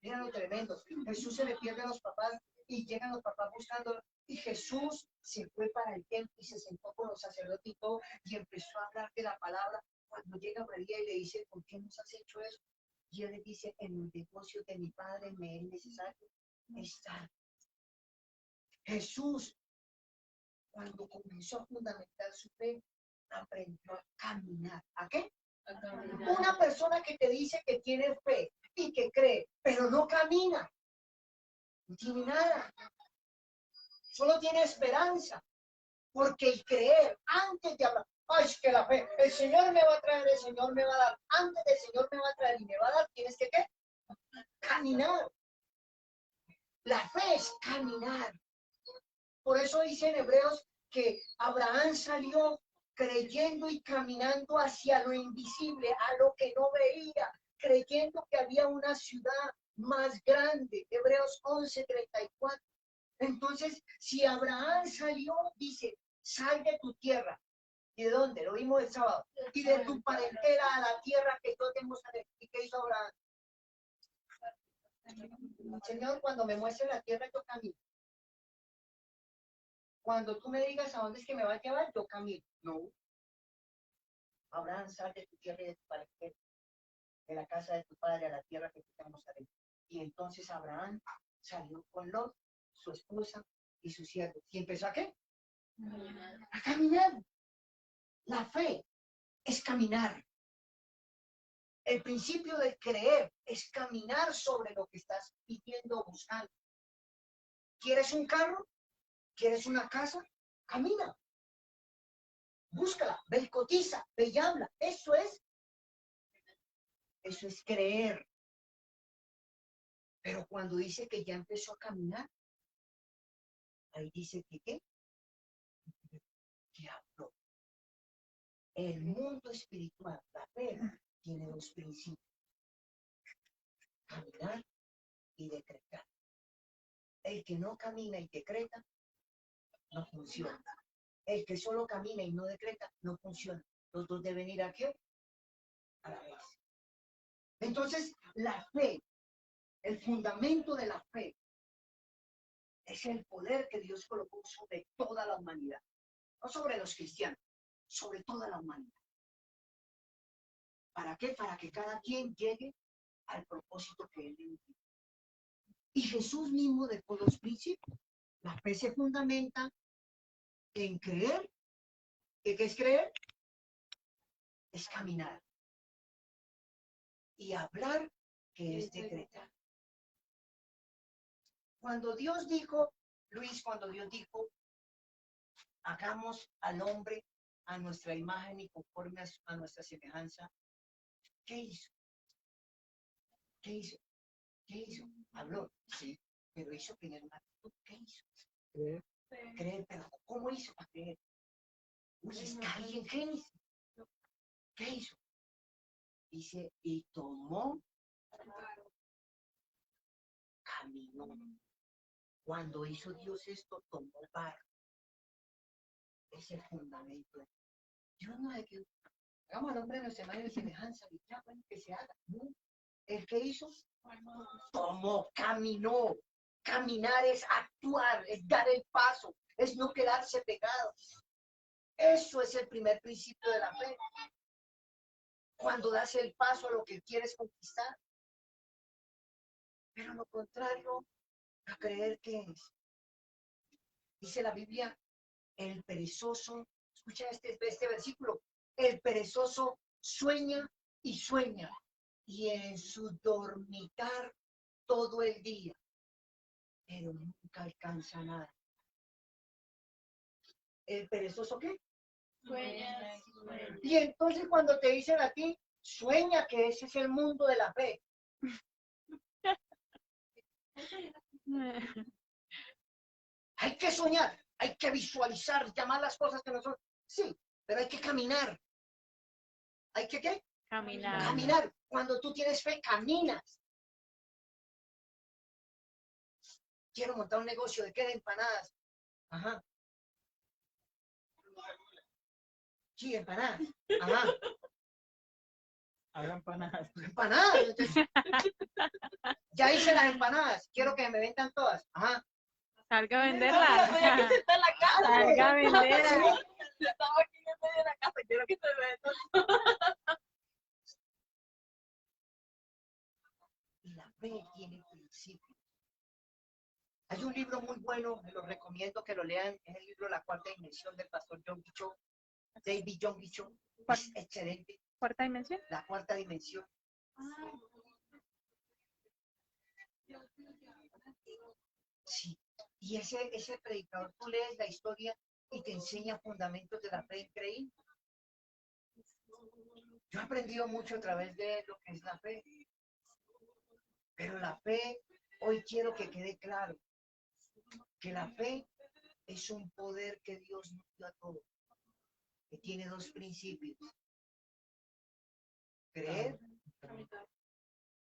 miren lo tremendo, Jesús se le pierde a los papás y llegan los papás buscándolo, y Jesús se fue para el templo y se sentó con los sacerdotes y todo, y empezó a hablar de la palabra. Cuando llega María y le dice, ¿por qué nos has hecho eso? Y él le dice, en el negocio de mi padre me es necesario estar. Jesús, cuando comenzó a fundamentar su fe, aprendió a caminar. ¿A qué? A caminar. Una persona que te dice que tiene fe y que cree, pero no camina, no tiene nada. Solo tiene esperanza. Porque el creer, antes de hablar, ay, es que la fe, el Señor me va a traer, el Señor me va a dar. Antes del Señor me va a traer y me va a dar, tienes que ¿qué? Caminar. La fe es caminar. Por eso dice en Hebreos que Abraham salió creyendo y caminando hacia lo invisible, a lo que no veía, creyendo que había una ciudad más grande. Hebreos 11:34. Entonces, si Abraham salió, dice, sal de tu tierra. ¿Y de dónde? Lo vimos el sábado. Y de tu parentela a la tierra que yo te mostraré. ¿Y qué hizo Abraham? Señor, cuando me muestre la tierra, yo camino. Cuando tú me digas a dónde es que me va a llevar, yo camino. No. Abraham, sal de tu tierra y de tu parentela, de la casa de tu padre a la tierra que te mostraré. Y entonces Abraham salió con Lot, su esposa y sus siervos. ¿Y empezó a qué? A caminar. La fe es caminar. El principio de creer es caminar sobre lo que estás pidiendo o buscando. ¿Quieres un carro? ¿Quieres una casa? Camina. Búscala, ve y cotiza, ve y habla. Eso es creer. Pero cuando dice que ya empezó a caminar, ahí dice que ¿qué? Que habló. El mundo espiritual, la fe, tiene dos principios: caminar y decretar. El que no camina y decreta, no funciona. El que solo camina y no decreta, no funciona. Los dos deben ir ¿a qué? A la vez. Entonces, la fe, el fundamento de la fe, es el poder que Dios colocó sobre toda la humanidad. No sobre los cristianos, sobre toda la humanidad. ¿Para qué? Para que cada quien llegue al propósito que Él le dio. Y Jesús mismo dejó los principios. La fe se fundamenta en creer. ¿Qué es creer? Es caminar. Y hablar, que es decretar. Cuando Dios dijo, Luis, cuando Dios dijo, hagamos al hombre a nuestra imagen y conforme a nuestra semejanza, ¿qué hizo? ¿Qué hizo? ¿Qué hizo? Habló, sí, pero hizo tener una actitud. ¿Qué hizo? Creer, pero ¿cómo hizo para creer? Uy, está ahí en Génesis. ¿Qué hizo? Dice, y tomó, caminó. Cuando hizo Dios esto, tomó el barro. Es el fundamento. Yo no hay que, hagamos al hombre de nuestra imagen y semejanza, y ya, bueno, que se haga. ¿No? ¿El que hizo? Tomó, caminó. Caminar es actuar, es dar el paso, es no quedarse pegado. Eso es el primer principio de la fe. Cuando das el paso a lo que quieres conquistar. Pero lo contrario a creer que es. Dice la Biblia, el perezoso, escucha este versículo, el perezoso sueña y sueña, y en su dormitar todo el día, pero nunca alcanza nada. ¿El perezoso qué? Sueña. Y entonces cuando te dicen a ti, sueña, que ese es el mundo de la fe. Hay que soñar, hay que visualizar, llamar las cosas que no son. Sí, pero hay que caminar. ¿Hay que qué? Caminar. Caminar. Cuando tú tienes fe, caminas. quiero montar un negocio de qué, de empanadas. Ajá. Sí, empanadas. Ajá. Hagan empanadas. Empanadas. Entonces, ya hice las empanadas. Quiero que me vendan todas. Ajá. Salga a Ya venderla. que está en la casa. Salga a venderla. Estaba aquí en medio de la casa. Quiero que te venda. Y la fe tiene principios. Hay un libro muy bueno, me lo recomiendo que lo lean, es el libro La Cuarta Dimensión del pastor John Guichon, David John Guichon, es excelente, ¿Cuarta dimensión? La Cuarta Dimensión. Sí, y ese predicador, tú lees la historia y te enseña fundamentos de la fe increíble. Yo he aprendido mucho a través de lo que es la fe, pero la fe, hoy quiero que quede claro, que la fe es un poder que Dios nos dio a todos, que tiene dos principios: creer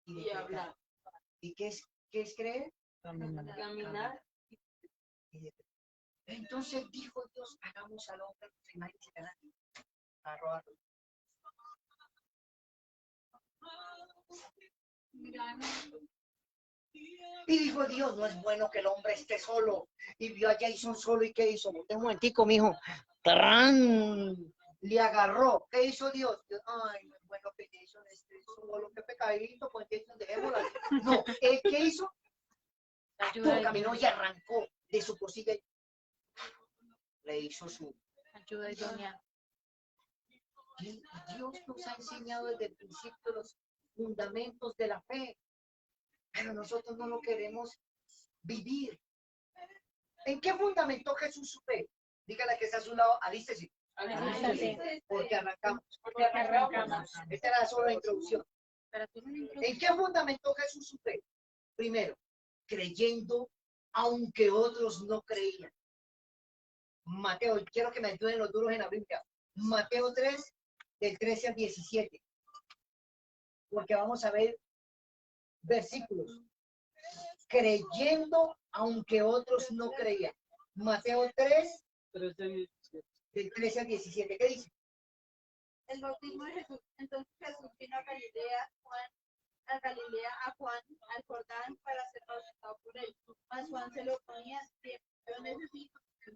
y Y decretar. hablar. ¿Y qué es creer? Caminar. Y decretar. Entonces dijo Dios, hagamos al hombre a nuestra imagen y semejanza, a robarlo. Y dijo Dios, no es bueno que el hombre esté solo. Y vio a Jason solo, ¿y qué hizo? Un momentico, mijo. ¡Tarán! Le agarró. ¿Qué hizo Dios? Dios, ay, no es bueno que Jason esté solo, qué pecadito, pues Jason dejémoslo así. No, ¿qué hizo? Tú caminó y arrancó de su cosilla. Le hizo su... Ayuda idónea. Y Dios nos ha enseñado desde el principio los fundamentos de la fe, pero nosotros no lo queremos vivir. ¿En qué fundamentó Jesús su fe? Dígale que está a su lado, alístese. Porque arrancamos. Esta era solo la introducción. ¿En qué fundamentó Jesús su fe? Primero, creyendo aunque otros no creían. Mateo, quiero que me ayuden los duros en la Biblia. Mateo 3, del 13 al 17. Porque vamos a ver versículos. Creyendo aunque otros no creían. Mateo 3, del 13 al 17. ¿Qué dice? El bautismo de Jesús. Entonces Jesús vino a Galilea, a Juan, al Jordán, para ser bautizado por él. Mas Juan se lo ponía siempre: yo necesito ser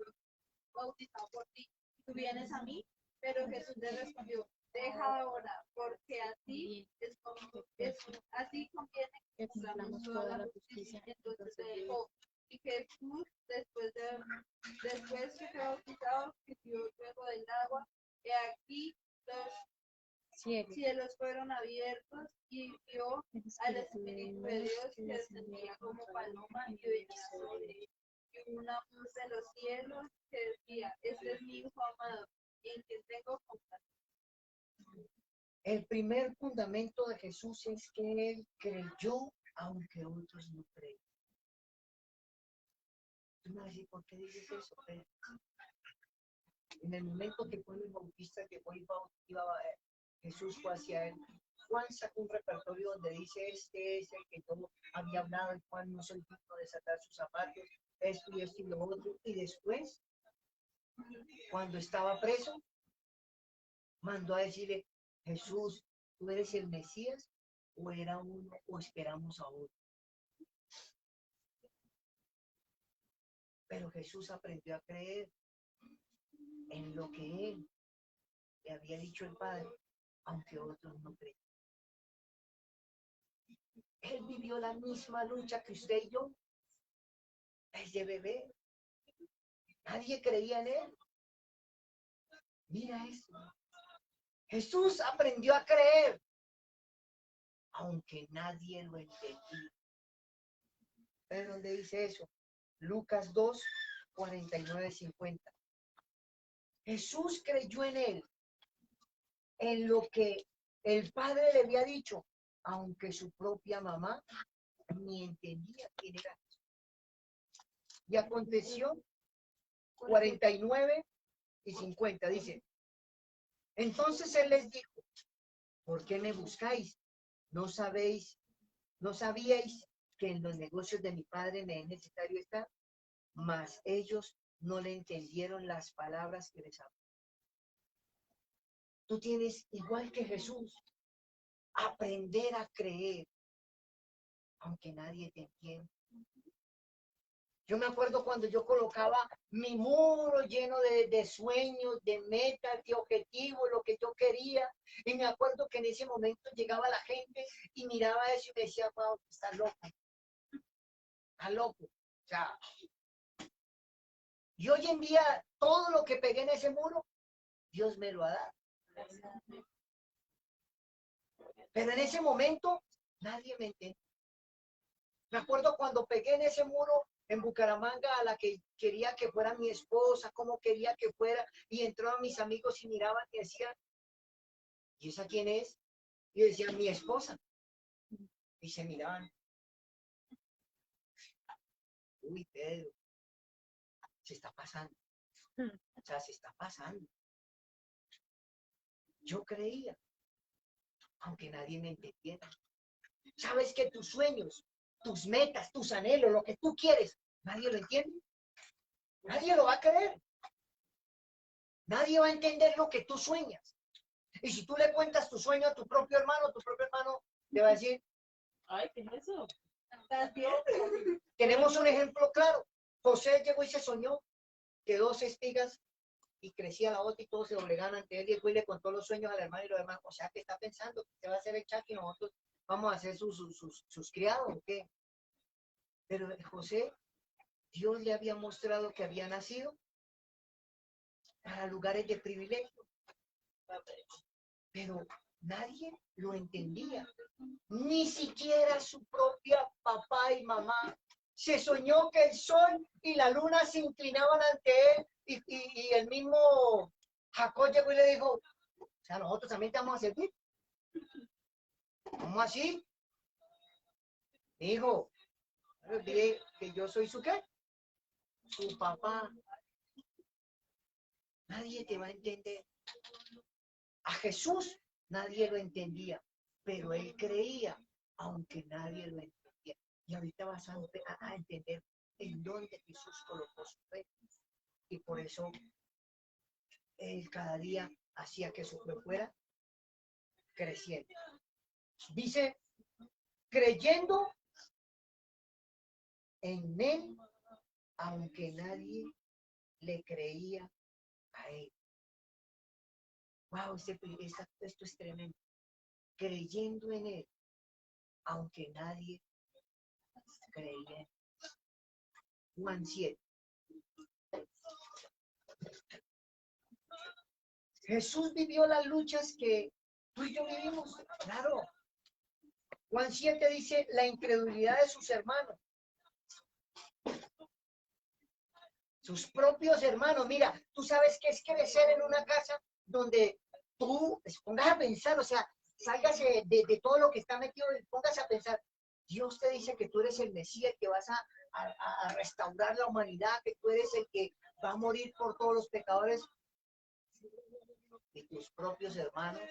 bautizado por ti. ¿Tú vienes a mí? Pero Jesús le respondió: deja ahora, porque así así conviene que cumplamos toda la justicia. Entonces le dejó. Y Jesús, después que fue bautizado, siguió luego del agua, y aquí los cielos fueron abiertos y vio al Espíritu de Dios que descendía como paloma y venía sobre él. Y una voz de los cielos que decía: este es mi hijo amado, en quien tengo compasión. El primer fundamento de Jesús es que él creyó aunque otros no creían. Tú me vas a decir, ¿por qué dices eso, Pedro? En el momento que Juan el Bautista llegó y Jesús fue hacia él, Juan sacó un repertorio donde dice: este es el que yo había hablado, el cual no soy digno de desatar sus zapatos, esto y lo otro. Y después, cuando estaba preso, mandó a decirle: Jesús, ¿tú eres el Mesías o era uno o esperamos a otro? Pero Jesús aprendió a creer en lo que él le había dicho el Padre, aunque otros no creían. Él vivió la misma lucha que usted y yo, desde bebé. Nadie creía en él. Mira eso. Jesús aprendió a creer, aunque nadie lo entendía. ¿Sabes dónde dice eso? Lucas 2, 49, 50. Jesús creyó en él, en lo que el Padre le había dicho, aunque su propia mamá ni entendía quién era. Y aconteció 49 y 50, dice: entonces él les dijo: ¿por qué me buscáis? ¿No sabíais que en los negocios de mi padre me es necesario estar, mas ellos no le entendieron las palabras que les habló. Tú tienes, igual que Jesús, aprender a creer, aunque nadie te entienda. Yo me acuerdo cuando yo colocaba mi muro lleno de sueños, de metas, de objetivos, lo que yo quería. Y me acuerdo que en ese momento llegaba la gente y miraba eso y me decía, wow, estás loco. Estás loco. O sea, y hoy en día todo lo que pegué en ese muro, Dios me lo ha dado. Pero en ese momento nadie me entendió. Me acuerdo cuando pegué en ese muro en Bucaramanga a la que quería que fuera mi esposa, cómo quería que fuera, y entraban mis amigos y miraban y decían, ¿y esa quién es? Y decían, mi esposa. Y se miraban. Uy, Pedro, se está pasando. O sea, se está pasando. Yo creía, aunque nadie me entendiera. ¿Sabes que tus sueños, tus metas, tus anhelos, lo que tú quieres, nadie lo entiende? Nadie lo va a creer. Nadie va a entender lo que tú sueñas. Y si tú le cuentas tu sueño a tu propio hermano le va a decir, Ay, ¿qué es eso? tenemos un ejemplo claro. José llegó y se soñó que 2 espigas y crecía la otra y todos se doblegaban ante él, y después le contó los sueños al hermano y los demás, o sea, que está pensando que se va a hacer el chat y nosotros vamos a ser sus criados, ¿o qué? Pero José, Dios le había mostrado que había nacido para lugares de privilegio, pero nadie lo entendía, ni siquiera su propia papá y mamá. Se soñó que el sol y la luna se inclinaban ante él y el mismo Jacob llegó y le dijo, o sea, nosotros también te vamos a servir. ¿Cómo así? Dijo, no olvidé que yo soy su qué, su papá. Nadie te va a entender. A Jesús nadie lo entendía, pero él creía, aunque nadie lo entendía. Y ahorita vas a entender en dónde Jesús colocó su fe. Y por eso él cada día hacía que su fe fuera creciendo. Dice, creyendo en él, aunque nadie le creía a él. Wow, esto es tremendo. Creyendo en él, aunque nadie creía en él. Juan 7. Jesús vivió las luchas que tú y yo vivimos, claro. Juan 7 dice la incredulidad de sus hermanos. Sus propios hermanos. Mira, tú sabes qué es crecer en una casa donde tú pongas a pensar, o sea, salgas de todo lo que está metido y pongas a pensar. Dios te dice que tú eres el Mesías, que vas a restaurar la humanidad, que tú eres el que va a morir por todos los pecadores. Y tus propios hermanos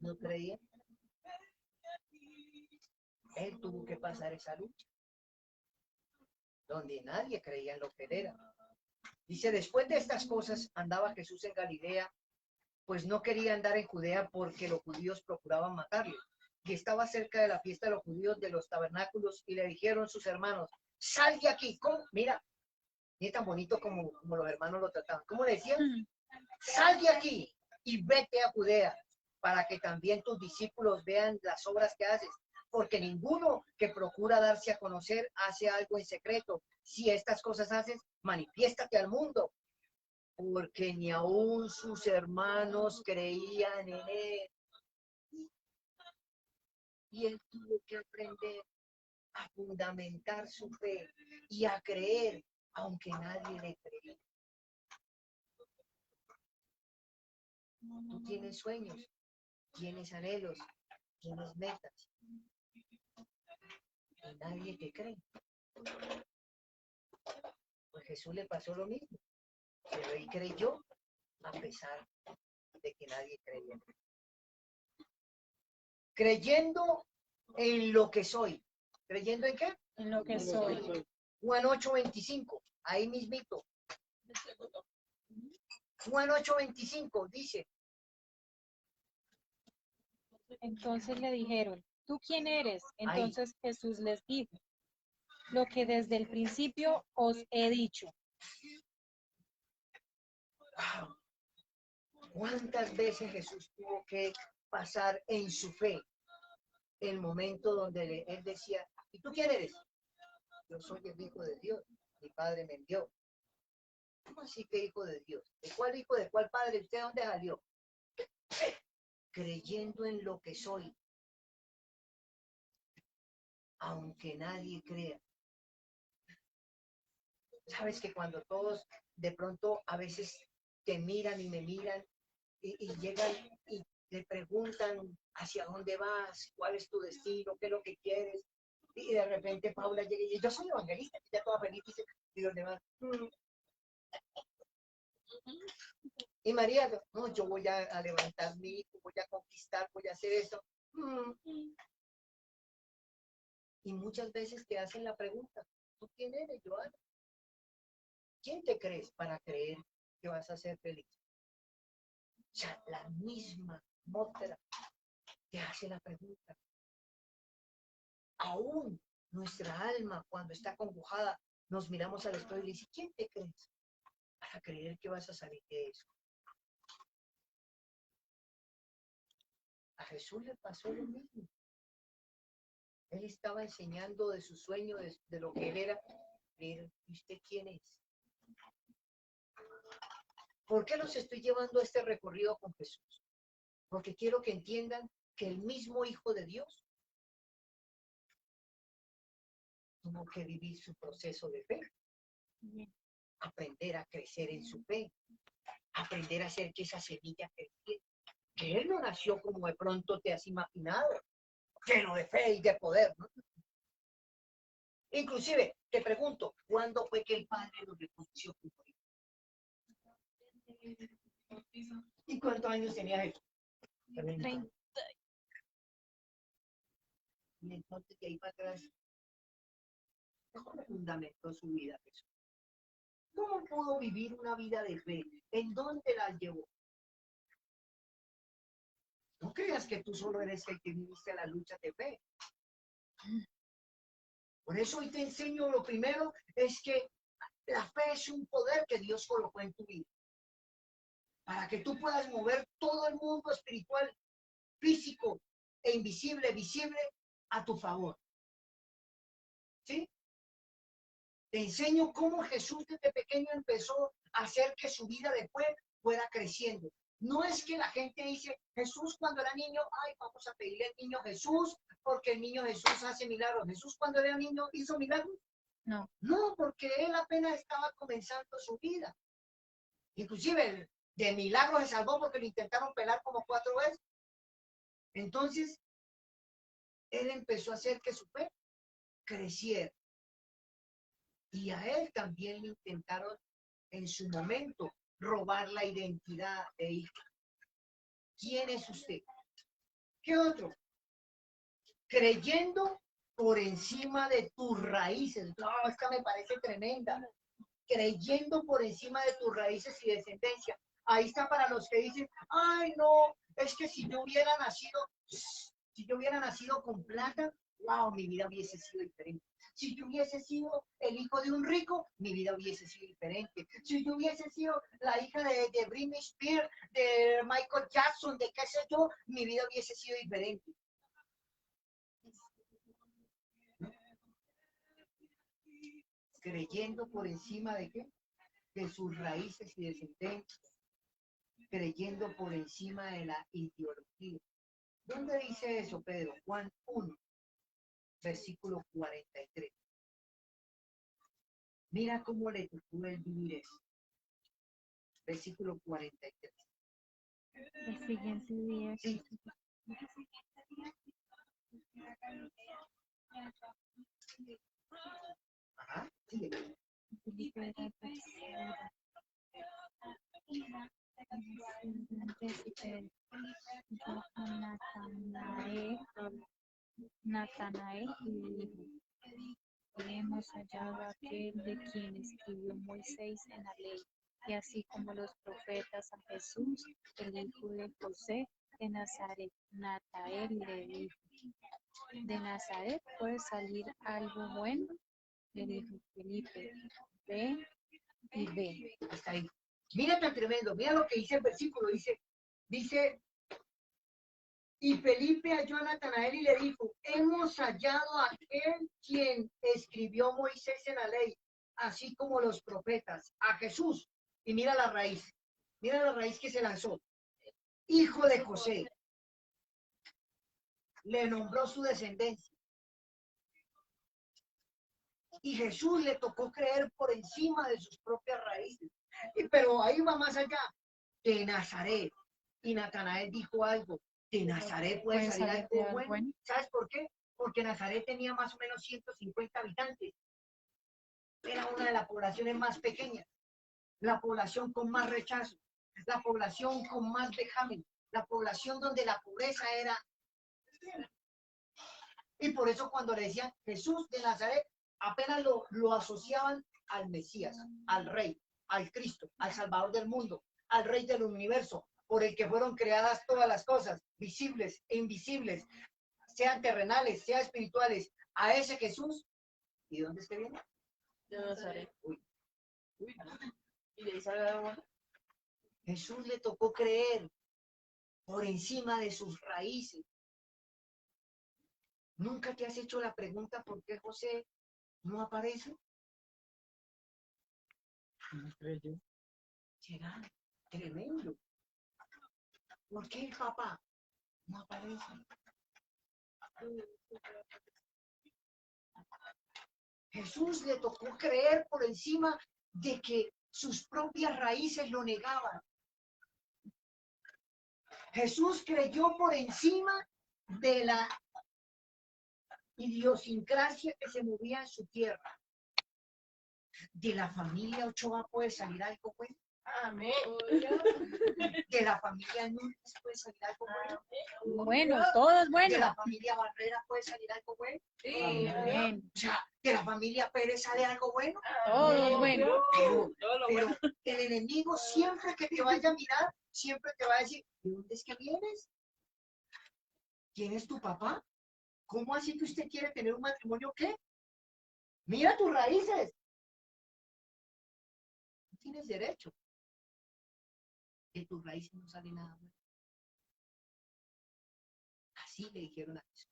no creían. Él tuvo que pasar esa lucha, donde nadie creía en lo que él era. Dice, después de estas cosas andaba Jesús en Galilea, pues no quería andar en Judea porque los judíos procuraban matarle. Y estaba cerca de la fiesta de los judíos de los tabernáculos, y le dijeron sus hermanos, sal de aquí. ¿Cómo? Mira, ni tan bonito como los hermanos lo trataban. ¿Cómo le decían? Sal de aquí y vete a Judea, para que también tus discípulos vean las obras que haces, porque ninguno que procura darse a conocer hace algo en secreto. Si estas cosas haces, manifiéstate al mundo, porque ni aún sus hermanos creían en él. Y él tuvo que aprender a fundamentar su fe y a creer, aunque nadie le creía. Tú tienes sueños, tienes anhelos, tienes metas, y nadie te cree. Pues Jesús le pasó lo mismo, pero él creyó a pesar de que nadie creía. Creyendo en lo que soy. ¿Creyendo en qué? En lo que soy. Juan 8:25, ahí mismito. Juan 8:25 dice, Entonces le dijeron, ¿tú quién eres? Entonces Jesús les dijo, lo que desde el principio os he dicho. wow, ¿cuántas veces Jesús tuvo que pasar en su fe el momento donde él decía, ¿y tú quién eres? Yo soy el Hijo de Dios, mi Padre me envió. ¿Cómo así que Hijo de Dios? ¿De cuál hijo, de cuál padre? ¿Usted dónde salió? Creyendo en lo que soy, aunque nadie crea. Sabes que cuando todos de pronto a veces te miran y me miran y llegan y le preguntan hacia dónde vas, cuál es tu destino, qué es lo que quieres, y de repente Paula llega y dice, yo soy evangelista, y ya toda feliz dice, ¿y dónde vas? Y María, no, yo voy a levantar mi hijo, voy a conquistar, voy a hacer eso. Y muchas veces te hacen la pregunta, ¿tú quién eres, Joana? ¿Quién te crees para creer que vas a ser feliz? O sea, la misma atmósfera te hace la pregunta. Aún nuestra alma, cuando está congojada, nos miramos al espejo y le dice, ¿quién te crees para creer que vas a salir de eso? A Jesús le pasó lo mismo. Él estaba enseñando de su sueño, de lo que él era. Pero, ¿y usted quién es? ¿Por qué los estoy llevando a este recorrido con Jesús? Porque quiero que entiendan que el mismo Hijo de Dios tuvo que vivir su proceso de fe. Aprender a crecer en su fe. Aprender a hacer que esa semilla creciera. Que él no nació como de pronto te has imaginado, lleno de fe y de poder, ¿no? Inclusive, te pregunto, ¿cuándo fue que el Padre lo reconoció como hijo? ¿Y cuántos años tenía Jesús? 30. Y entonces de ahí para atrás, ¿cómo fundamentó su vida Jesús? ¿Cómo pudo vivir una vida de fe? ¿En dónde la llevó? No creas que tú solo eres el que viviste la lucha de fe. Por eso hoy te enseño, lo primero es que la fe es un poder que Dios colocó en tu vida. Para que tú puedas mover todo el mundo espiritual, físico e invisible, visible, a tu favor. ¿Sí? Te enseño cómo Jesús desde pequeño empezó a hacer que su vida después fuera creciendo. No es que la gente dice, Jesús cuando era niño, ay, vamos a pedirle al niño Jesús, porque el niño Jesús hace milagros. ¿Jesús cuando era niño hizo milagros? No. No, porque él apenas estaba comenzando su vida. Inclusive de milagros se salvó porque lo intentaron pelar como 4 veces. Entonces, él empezó a hacer que su fe creciera. Y a él también le intentaron en su momento robar la identidad de hijo. ¿Quién es usted? ¿Qué otro? Creyendo por encima de tus raíces. No, esta me parece tremenda. Creyendo por encima de tus raíces y descendencia. Ahí está para los que dicen, ay no, es que si yo hubiera nacido con plata, wow, mi vida hubiese sido diferente. Si yo hubiese sido el hijo de un rico, mi vida hubiese sido diferente. Si yo hubiese sido la hija de Britney Spears, de Michael Jackson, de qué sé yo, mi vida hubiese sido diferente. Creyendo por encima de qué? De sus raíces y descendencias. Creyendo por encima de la ideología. ¿Dónde dice eso, Pedro? Juan 1, versículo 43. Mira cómo le tocó el vivir eso. Versículo 43. El siguiente día. Sí. Ajá, sigue. Felipe era tercero. Natanael Natanael y le dijo, y hemos hallado a aquel de quien escribió Moisés en la ley, y así como los profetas, a Jesús, el hijo de José de Nazaret. Natanael le dijo, ¿de Nazaret puede salir algo bueno? Le dijo Felipe, ve y ve. Hasta ahí. Mira tan tremendo, mira lo que dice el versículo, dice, y Felipe halló a Natanael y le dijo, hemos hallado a aquel quien escribió Moisés en la ley, así como los profetas, a Jesús. Y mira la raíz que se lanzó, hijo de José. Le nombró su descendencia. Y Jesús le tocó creer por encima de sus propias raíces. Pero ahí va más allá, de Nazaret. Y Natanael dijo algo, de Nazaret puede salir algo bueno. ¿Sabes por qué? Porque Nazaret tenía más o menos 150 habitantes. Era una de las poblaciones más pequeñas, la población con más rechazo, la población con más vejamen, la población donde la pobreza era. Y por eso cuando le decían Jesús de Nazaret, apenas lo asociaban al Mesías, al Rey, al Cristo, al Salvador del mundo, al Rey del universo, por el que fueron creadas todas las cosas, visibles e invisibles, sean terrenales, sean espirituales. A ese Jesús, ¿y dónde es que viene? De Nazaret. Uy. Y de ahí sale algo bueno. Jesús le tocó creer por encima de sus raíces. ¿Nunca te has hecho la pregunta por qué José no aparece? No creyó. Será tremendo. ¿Por qué el papá no aparece? Jesús le tocó creer por encima de que sus propias raíces lo negaban. Jesús creyó por encima de la idiosincrasia que se movía en su tierra. De la familia Ochoa puede salir algo bueno. Amén. De la familia Núñez puede salir algo bueno. Bueno, todo es De bueno. la familia Barrera puede salir algo bueno. Sí, Amén. O sea, de la familia Pérez sale algo bueno. Todo es bueno. Pero el enemigo siempre que te vaya a mirar, siempre te va a decir, ¿de dónde es que vienes? ¿Quién es tu papá? ¿Cómo así que usted quiere tener un matrimonio qué? Mira tus raíces. No tienes derecho. De tus raíces no sale nada bueno. Así le dijeron a Jesús.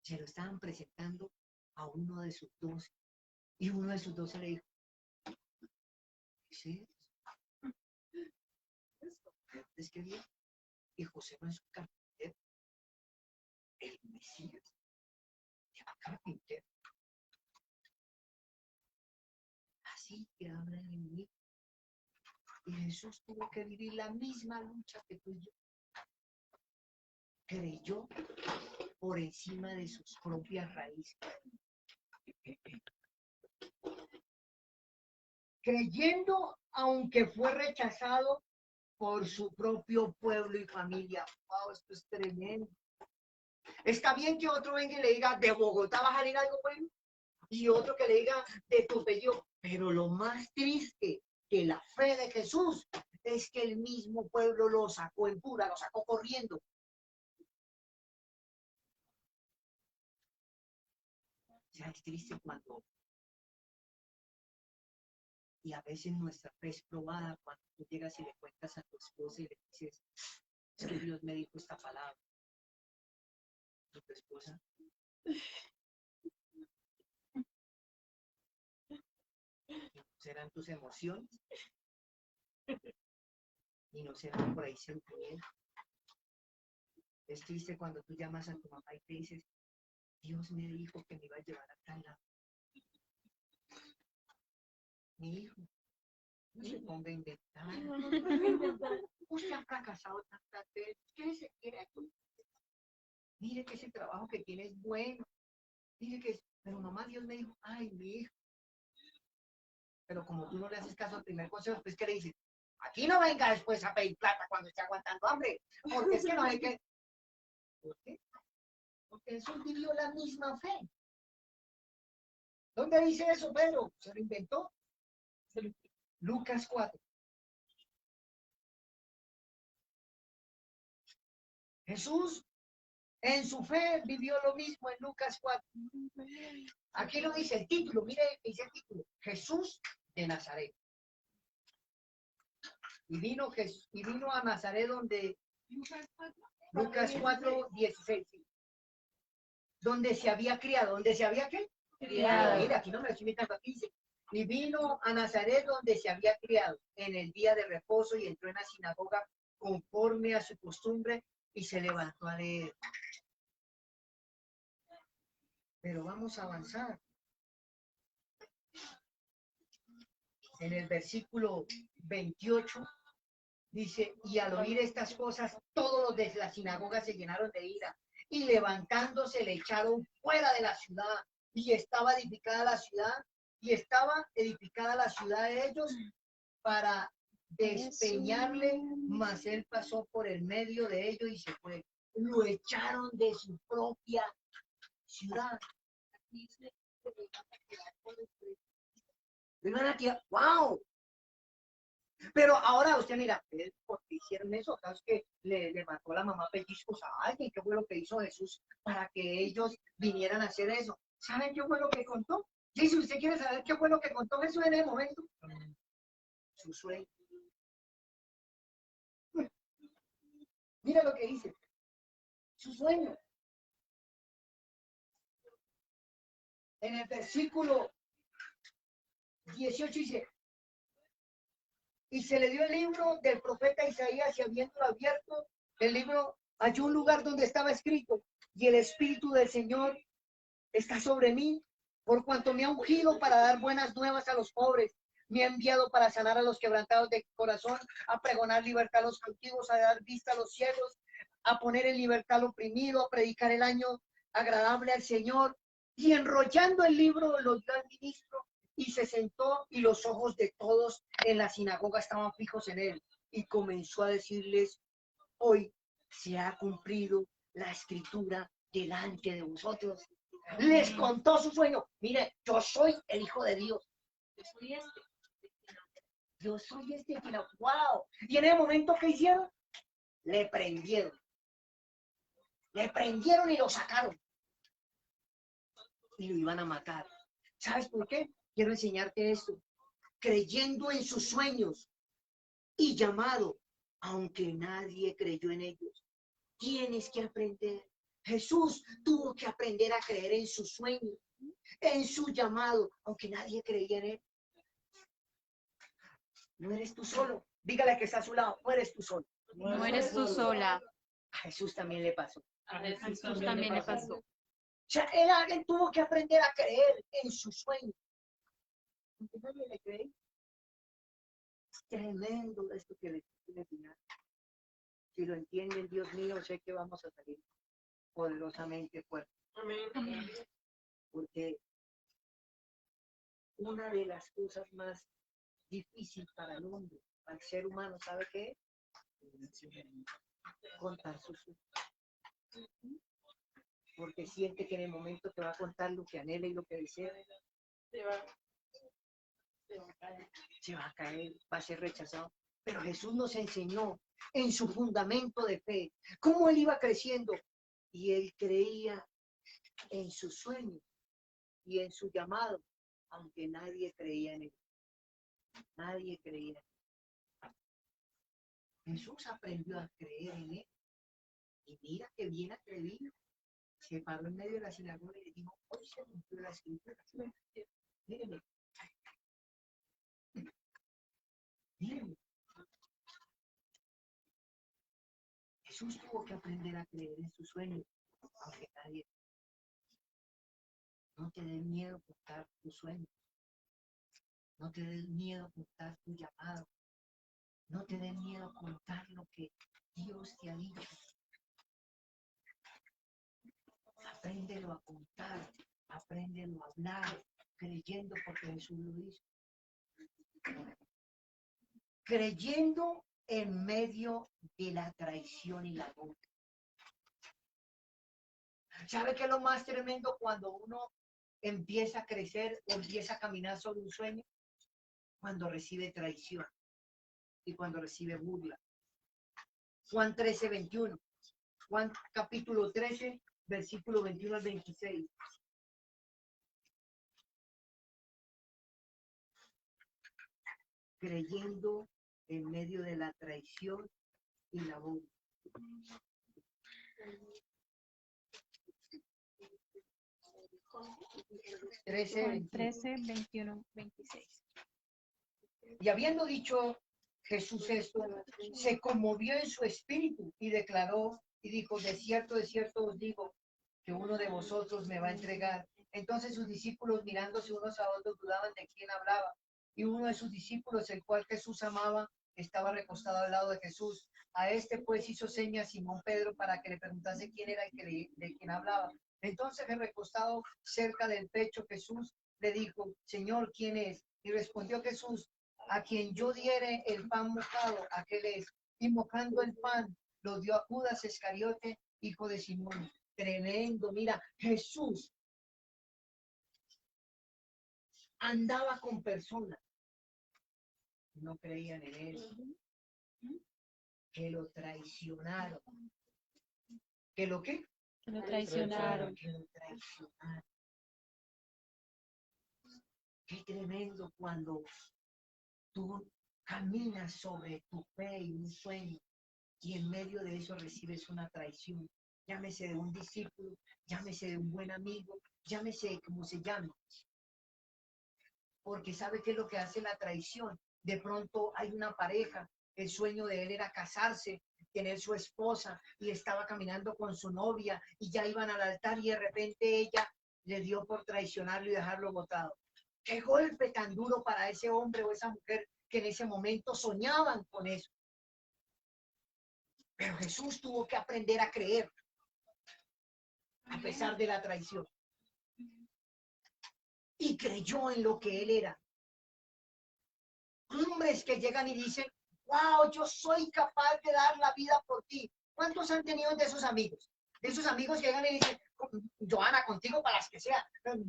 Se lo estaban presentando a uno de sus 12. Y uno de sus 12 le dijo, ¿sí? Es que bien. Y José no es un carpintero. El Mesías se va carpintero. Así que habla el enemigo. Y Jesús tuvo que vivir la misma lucha que tú y yo. Creyó por encima de sus propias raíces. Creyendo, aunque fue rechazado por su propio pueblo y familia. Wow, esto es tremendo. Está bien que otro venga y le diga, de Bogotá va a salir algo bueno. Y otro que le diga, de tu apellido. Pero lo más triste de la fe de Jesús es que el mismo pueblo lo sacó en pura, lo sacó corriendo. O sea, es triste cuando, y a veces nuestra fe es probada cuando tú llegas y le cuentas a tu esposa y le dices, es que Dios me dijo esta palabra. ¿Y tu esposa? ¿Serán tus emociones? Y no serán por ahí sentimientos. Es triste cuando tú llamas a tu mamá y te dices, Dios me dijo que me iba a llevar a tal lado. Mi hijo, no se ponga a inventar. Usted ha fracasado tantas veces. ¿Qué se quiere? Mire que ese trabajo que tiene es bueno. Mire que es, pero mamá, Dios me dijo, ay, mi hijo. Pero como tú no le haces caso al primer consejo, pues ¿qué le dices? Aquí no venga después a pedir plata cuando esté aguantando hambre. Porque es que no hay que... ¿Por qué? porque Jesús vivió la misma fe. ¿Dónde dice eso, Pedro? ¿Se lo inventó? Lucas 4. Jesús en su fe vivió lo mismo en Lucas 4. Aquí lo dice el título, mire, dice el título, Jesús de Nazaret. Y vino a Nazaret donde Lucas 4, 16. Donde se había criado, donde se había ¿qué? Criado. Mira, aquí no me lo estoy inventando, aquí dice. Y vino a Nazaret donde se había criado en el día de reposo y entró en la sinagoga conforme a su costumbre y se levantó a leer. Pero vamos a avanzar. En el versículo 28 dice, y al oír estas cosas, todos los de la sinagoga se llenaron de ira y levantándose le echaron fuera de la ciudad y estaba edificada la ciudad de ellos para despeñarle, mas él pasó por el medio de ellos y se fue. Lo echaron de su propia ciudad. ¡Wow! Pero ahora usted mira, ¿por qué hicieron eso? ¿Acaso que le mató la mamá pellizcos a alguien? ¿Qué fue lo que hizo Jesús para que ellos vinieran a hacer eso? ¿Saben qué fue lo que contó? Y si usted quiere saber qué fue lo que contó Jesús en ese momento, su sueño. Mira lo que dice. Su sueño. En el versículo 18 dice, y se le dio el libro del profeta Isaías y habiéndolo abierto, el libro halló un lugar donde estaba escrito, y el Espíritu del Señor está sobre mí, por cuanto me ha ungido para dar buenas nuevas a los pobres, me ha enviado para sanar a los quebrantados de corazón, a pregonar libertad a los cautivos, a dar vista a los ciegos, a poner en libertad al oprimido, a predicar el año agradable al Señor. Y enrollando el libro lo dio al ministro y se sentó y los ojos de todos en la sinagoga estaban fijos en él. Y comenzó a decirles, hoy se ha cumplido la escritura delante de vosotros. Les contó su sueño. Mire, yo soy el Hijo de Dios. Yo soy este. ¡Wow! Y en el momento que hicieron, le prendieron. Le prendieron y lo sacaron. Y lo iban a matar. ¿Sabes por qué? Quiero enseñarte esto. Creyendo en sus sueños y llamado, aunque nadie creyó en ellos. Tienes que aprender. Jesús tuvo que aprender a creer en sus sueños, en su llamado, aunque nadie creía en él. No eres tú solo. Dígale que está a su lado. No eres tú solo. No eres tú sola. A Jesús también le pasó. A Jesús también le pasó. O sea, alguien tuvo que aprender a creer en su sueño. Aunque nadie le cree. Es tremendo esto que le enseñar. Si lo entienden, Dios mío, sé que vamos a salir poderosamente fuertes. Amén. Porque una de las cosas más difíciles para el hombre, para el ser humano, ¿sabe qué es? Contar sus sueños. Porque siente que en el momento te va a contar lo que anhela y lo que desea. Se va a caer, va a ser rechazado. Pero Jesús nos enseñó en su fundamento de fe cómo él iba creciendo. Y él creía en sus sueños y en su llamado, aunque nadie creía en él. Nadie creía. Jesús aprendió a creer en él. Y mira que bien atrevido. Se paró en medio de la sinagoga y le dijo, hoy se cumplió la escritura. Mírenme. Mírenme. Jesús tuvo que aprender a creer en sus sueños, aunque nadie. No te des miedo contar tus sueños. No te des miedo contar tu llamado. No te des miedo contar lo que Dios te ha dicho. Apréndelo a contar, apréndelo a hablar, creyendo porque Jesús lo hizo. Creyendo en medio de la traición y la boca. ¿Sabe qué es lo más tremendo cuando uno empieza a crecer o empieza a caminar sobre un sueño? Cuando recibe traición y cuando recibe burla. Juan 13, 21. Juan capítulo 13, versículo 21 al 26. Creyendo en medio de la traición y la burla. 13, 21, 26. Y habiendo dicho Jesús esto, se conmovió en su espíritu y declaró y dijo, de cierto os digo, que uno de vosotros me va a entregar. Entonces sus discípulos mirándose unos a otros dudaban de quién hablaba. Y uno de sus discípulos, el cual Jesús amaba, estaba recostado al lado de Jesús. A este pues hizo señas Simón Pedro para que le preguntase quién era de quien hablaba. Entonces el recostado cerca del pecho Jesús le dijo, Señor, ¿quién es? Y respondió Jesús, a quien yo diere el pan mojado, aquel es. Y mojando el pan, lo dio a Judas Iscariote, hijo de Simón. Tremendo, mira, Jesús andaba con personas que no creían en él, que lo traicionaron. ¿Que lo qué? Que lo traicionaron. Que lo traicionaron. Qué tremendo cuando tú caminas sobre tu fe y un sueño y en medio de eso recibes una traición. Llámese de un discípulo, llámese de un buen amigo, llámese como se llame. Porque ¿sabe qué es lo que hace la traición? De pronto hay una pareja, el sueño de él era casarse, tener su esposa, y estaba caminando con su novia, y ya iban al altar, y de repente ella le dio por traicionarlo y dejarlo botado. Qué golpe tan duro para ese hombre o esa mujer que en ese momento soñaban con eso. Pero Jesús tuvo que aprender a creer, a pesar de la traición. Y creyó en lo que él era. Hombres que llegan y dicen, wow, yo soy capaz de dar la vida por ti. ¿Cuántos han tenido de esos amigos? De esos amigos que llegan y dicen, Joana, contigo para las que sea.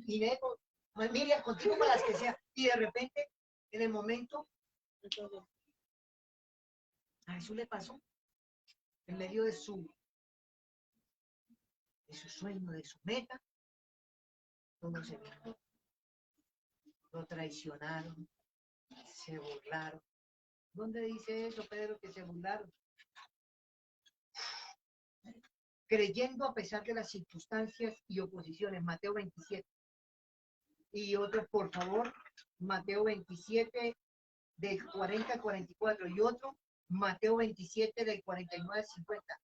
Miriam, contigo para las que sea. Y de repente, en el momento, a Jesús le pasó. En medio de su sueño, de su meta, todo se vino. Lo traicionaron, se burlaron. ¿Dónde dice eso, Pedro, que se burlaron? Creyendo a pesar de las circunstancias y oposiciones. Mateo 27. Y otro, por favor, Mateo 27, del 40 al 44. Y otro, Mateo 27, del 49 al 50.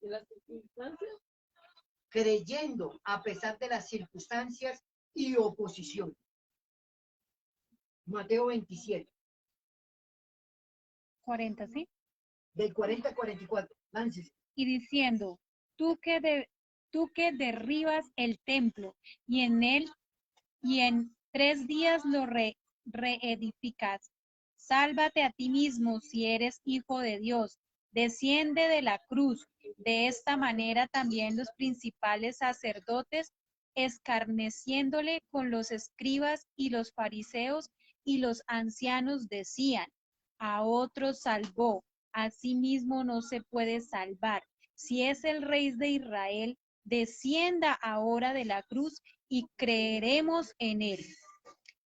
¿Y las circunstancias? Creyendo a pesar de las circunstancias y oposición. Mateo 27. 40, ¿sí? Del 40 al 44. Láncese. Y diciendo, tú que derribas el templo y en 3 días lo reedificas, sálvate a ti mismo si eres hijo de Dios, desciende de la cruz. De esta manera también los principales sacerdotes, escarneciéndole con los escribas y los fariseos y los ancianos, decían, a otros salvó, a sí mismo no se puede salvar. Si es el Rey de Israel, descienda ahora de la cruz y creeremos en él.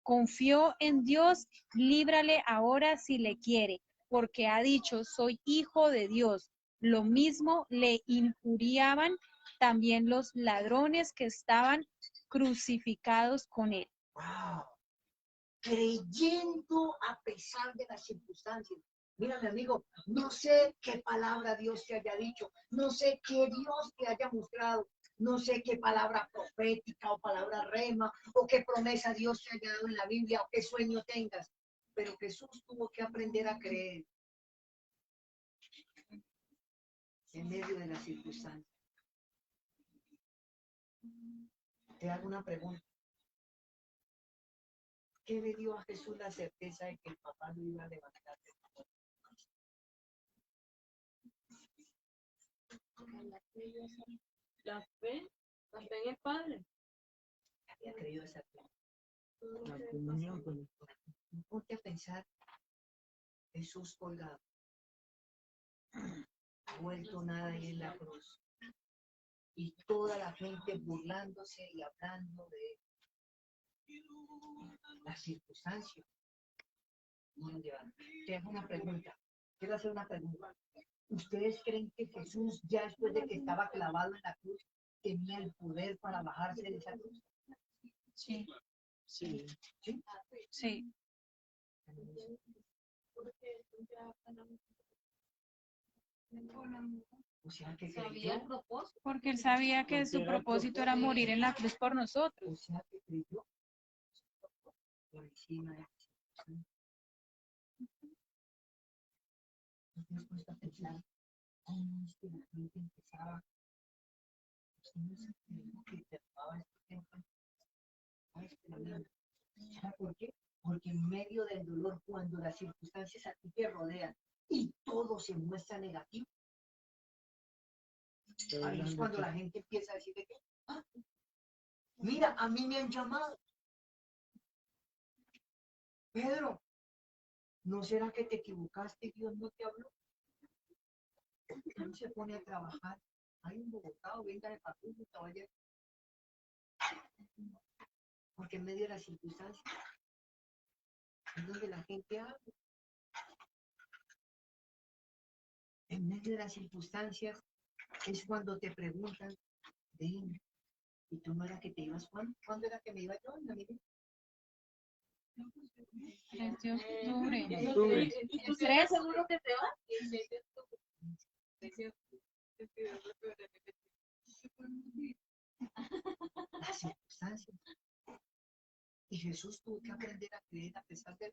Confió en Dios, líbrale ahora si le quiere, porque ha dicho, soy hijo de Dios. Lo mismo le injuriaban también los ladrones que estaban crucificados con él. Wow. Creyendo a pesar de las circunstancias. Mira, mi amigo, no sé qué palabra Dios te haya dicho, no sé qué Dios te haya mostrado, no sé qué palabra profética o palabra rema o qué promesa Dios te haya dado en la Biblia o qué sueño tengas, pero Jesús tuvo que aprender a creer en medio de las circunstancias. Te hago una pregunta. ¿Qué le dio a Jesús la certeza de que el papá lo iba a levantar? La fe en el Padre. Había creído esa fe. La comunión con el Ponte a pensar, Jesús colgado, vuelto nada ahí en la cruz. Y toda la gente burlándose y hablando de las circunstancias. Te hago una pregunta. Quiero hacer una pregunta. ¿Ustedes creen que Jesús, ya después de que estaba clavado en la cruz, tenía el poder para bajarse de esa cruz? Sí, Sí. ¿Sí? sí. O sea que Sabía el creyó. propósito. Porque él sabía que su propósito era morir en la cruz por nosotros. O sea que creyó. Por encima de ¿no te has puesto a pensar cómo es que la gente empezaba? ¿Cómo se creyó que te amaba este tiempo? ¿Sabes qué? ¿Sabes por qué? Porque en medio del dolor, cuando las circunstancias a ti te rodean y todo se muestra negativo, ahí es cuando la gente empieza a decir de que, mira, a mí me han llamado. Pedro, ¿no será que te equivocaste y Dios no te habló? ¿Cómo se pone a trabajar? Hay un Bogotá, o venga de Pachuca, vaya. Porque en medio de las circunstancias es donde la gente habla. En medio de las circunstancias es cuando te preguntan, ven, ¿y tú no era que te ibas? ¿Cuándo era que me iba yo? ¿La mía? 3 de octubre. ¿Y tú estás seguro que te vas? Y el 6 de octubre. Las circunstancias. Y Jesús tuvo que aprender a creer a pesar de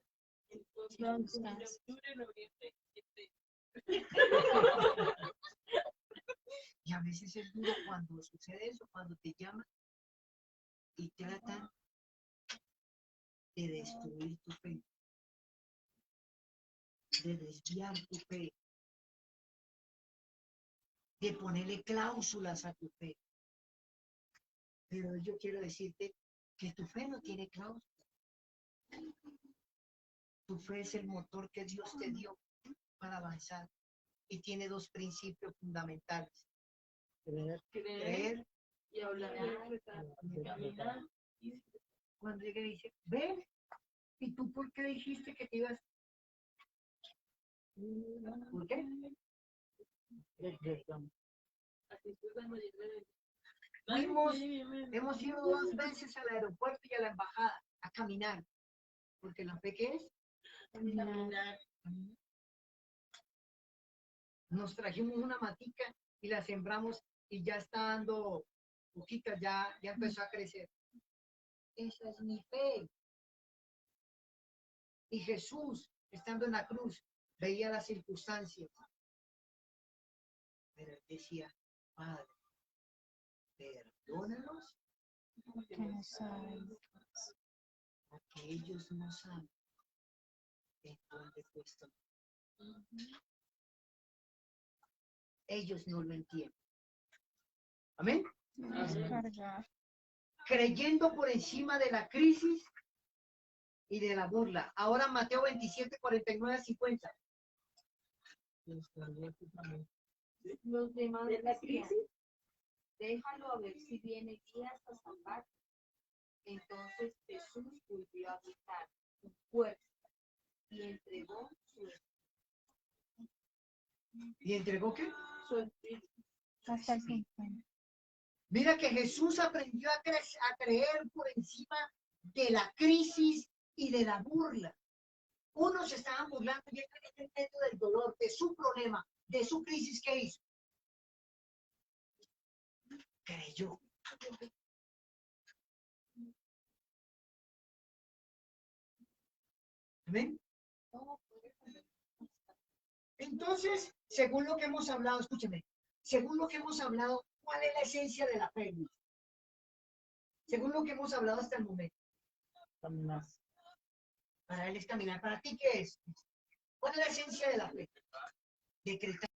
Y a veces es duro cuando sucede eso, cuando te llaman y tratan de destruir tu fe, de desviar tu fe, de ponerle cláusulas a tu fe. Pero yo quiero decirte que tu fe no tiene cláusulas. Tu fe es el motor que Dios te dio para avanzar y tiene 2 principios fundamentales. Creer Y hablar. Caminar. Cuando llega y dice, ven, ¿y tú por qué dijiste que te ibas? ¿Por qué? Hemos ido 2 veces al aeropuerto y a la embajada a caminar, porque la fe, ¿qué es? Caminar. Nos trajimos una matica y la sembramos y ya está dando hojitas, ya empezó a crecer. Esa es mi fe. Y Jesús, estando en la cruz, veía las circunstancias. Pero él decía, Padre, perdónalos Que no saben. porque ellos no saben en dónde he puesto. Ellos no lo entienden. Amén. Descargar. Creyendo por encima de la crisis y de la burla. Ahora Mateo 27, 49 a 50. Los demás ¿De la decían, crisis? déjalo a ver si viene días a salvar. Entonces Jesús volvió a gritar con fuerza y entregó ¿Y entregó qué? su espíritu. Hasta el 50. Mira que Jesús aprendió a creer por encima de la crisis y de la burla. Unos estaban burlando y él en medio del dolor, de su problema, de su crisis, ¿qué hizo? Creyó. ¿Amén? Entonces, según lo que hemos hablado, escúcheme, según lo que hemos hablado, ¿cuál es la esencia de la fe? Según lo que hemos hablado hasta el momento. Caminar. Para él es caminar. ¿Para ti qué es? ¿Cuál es la esencia de la fe? Decretar.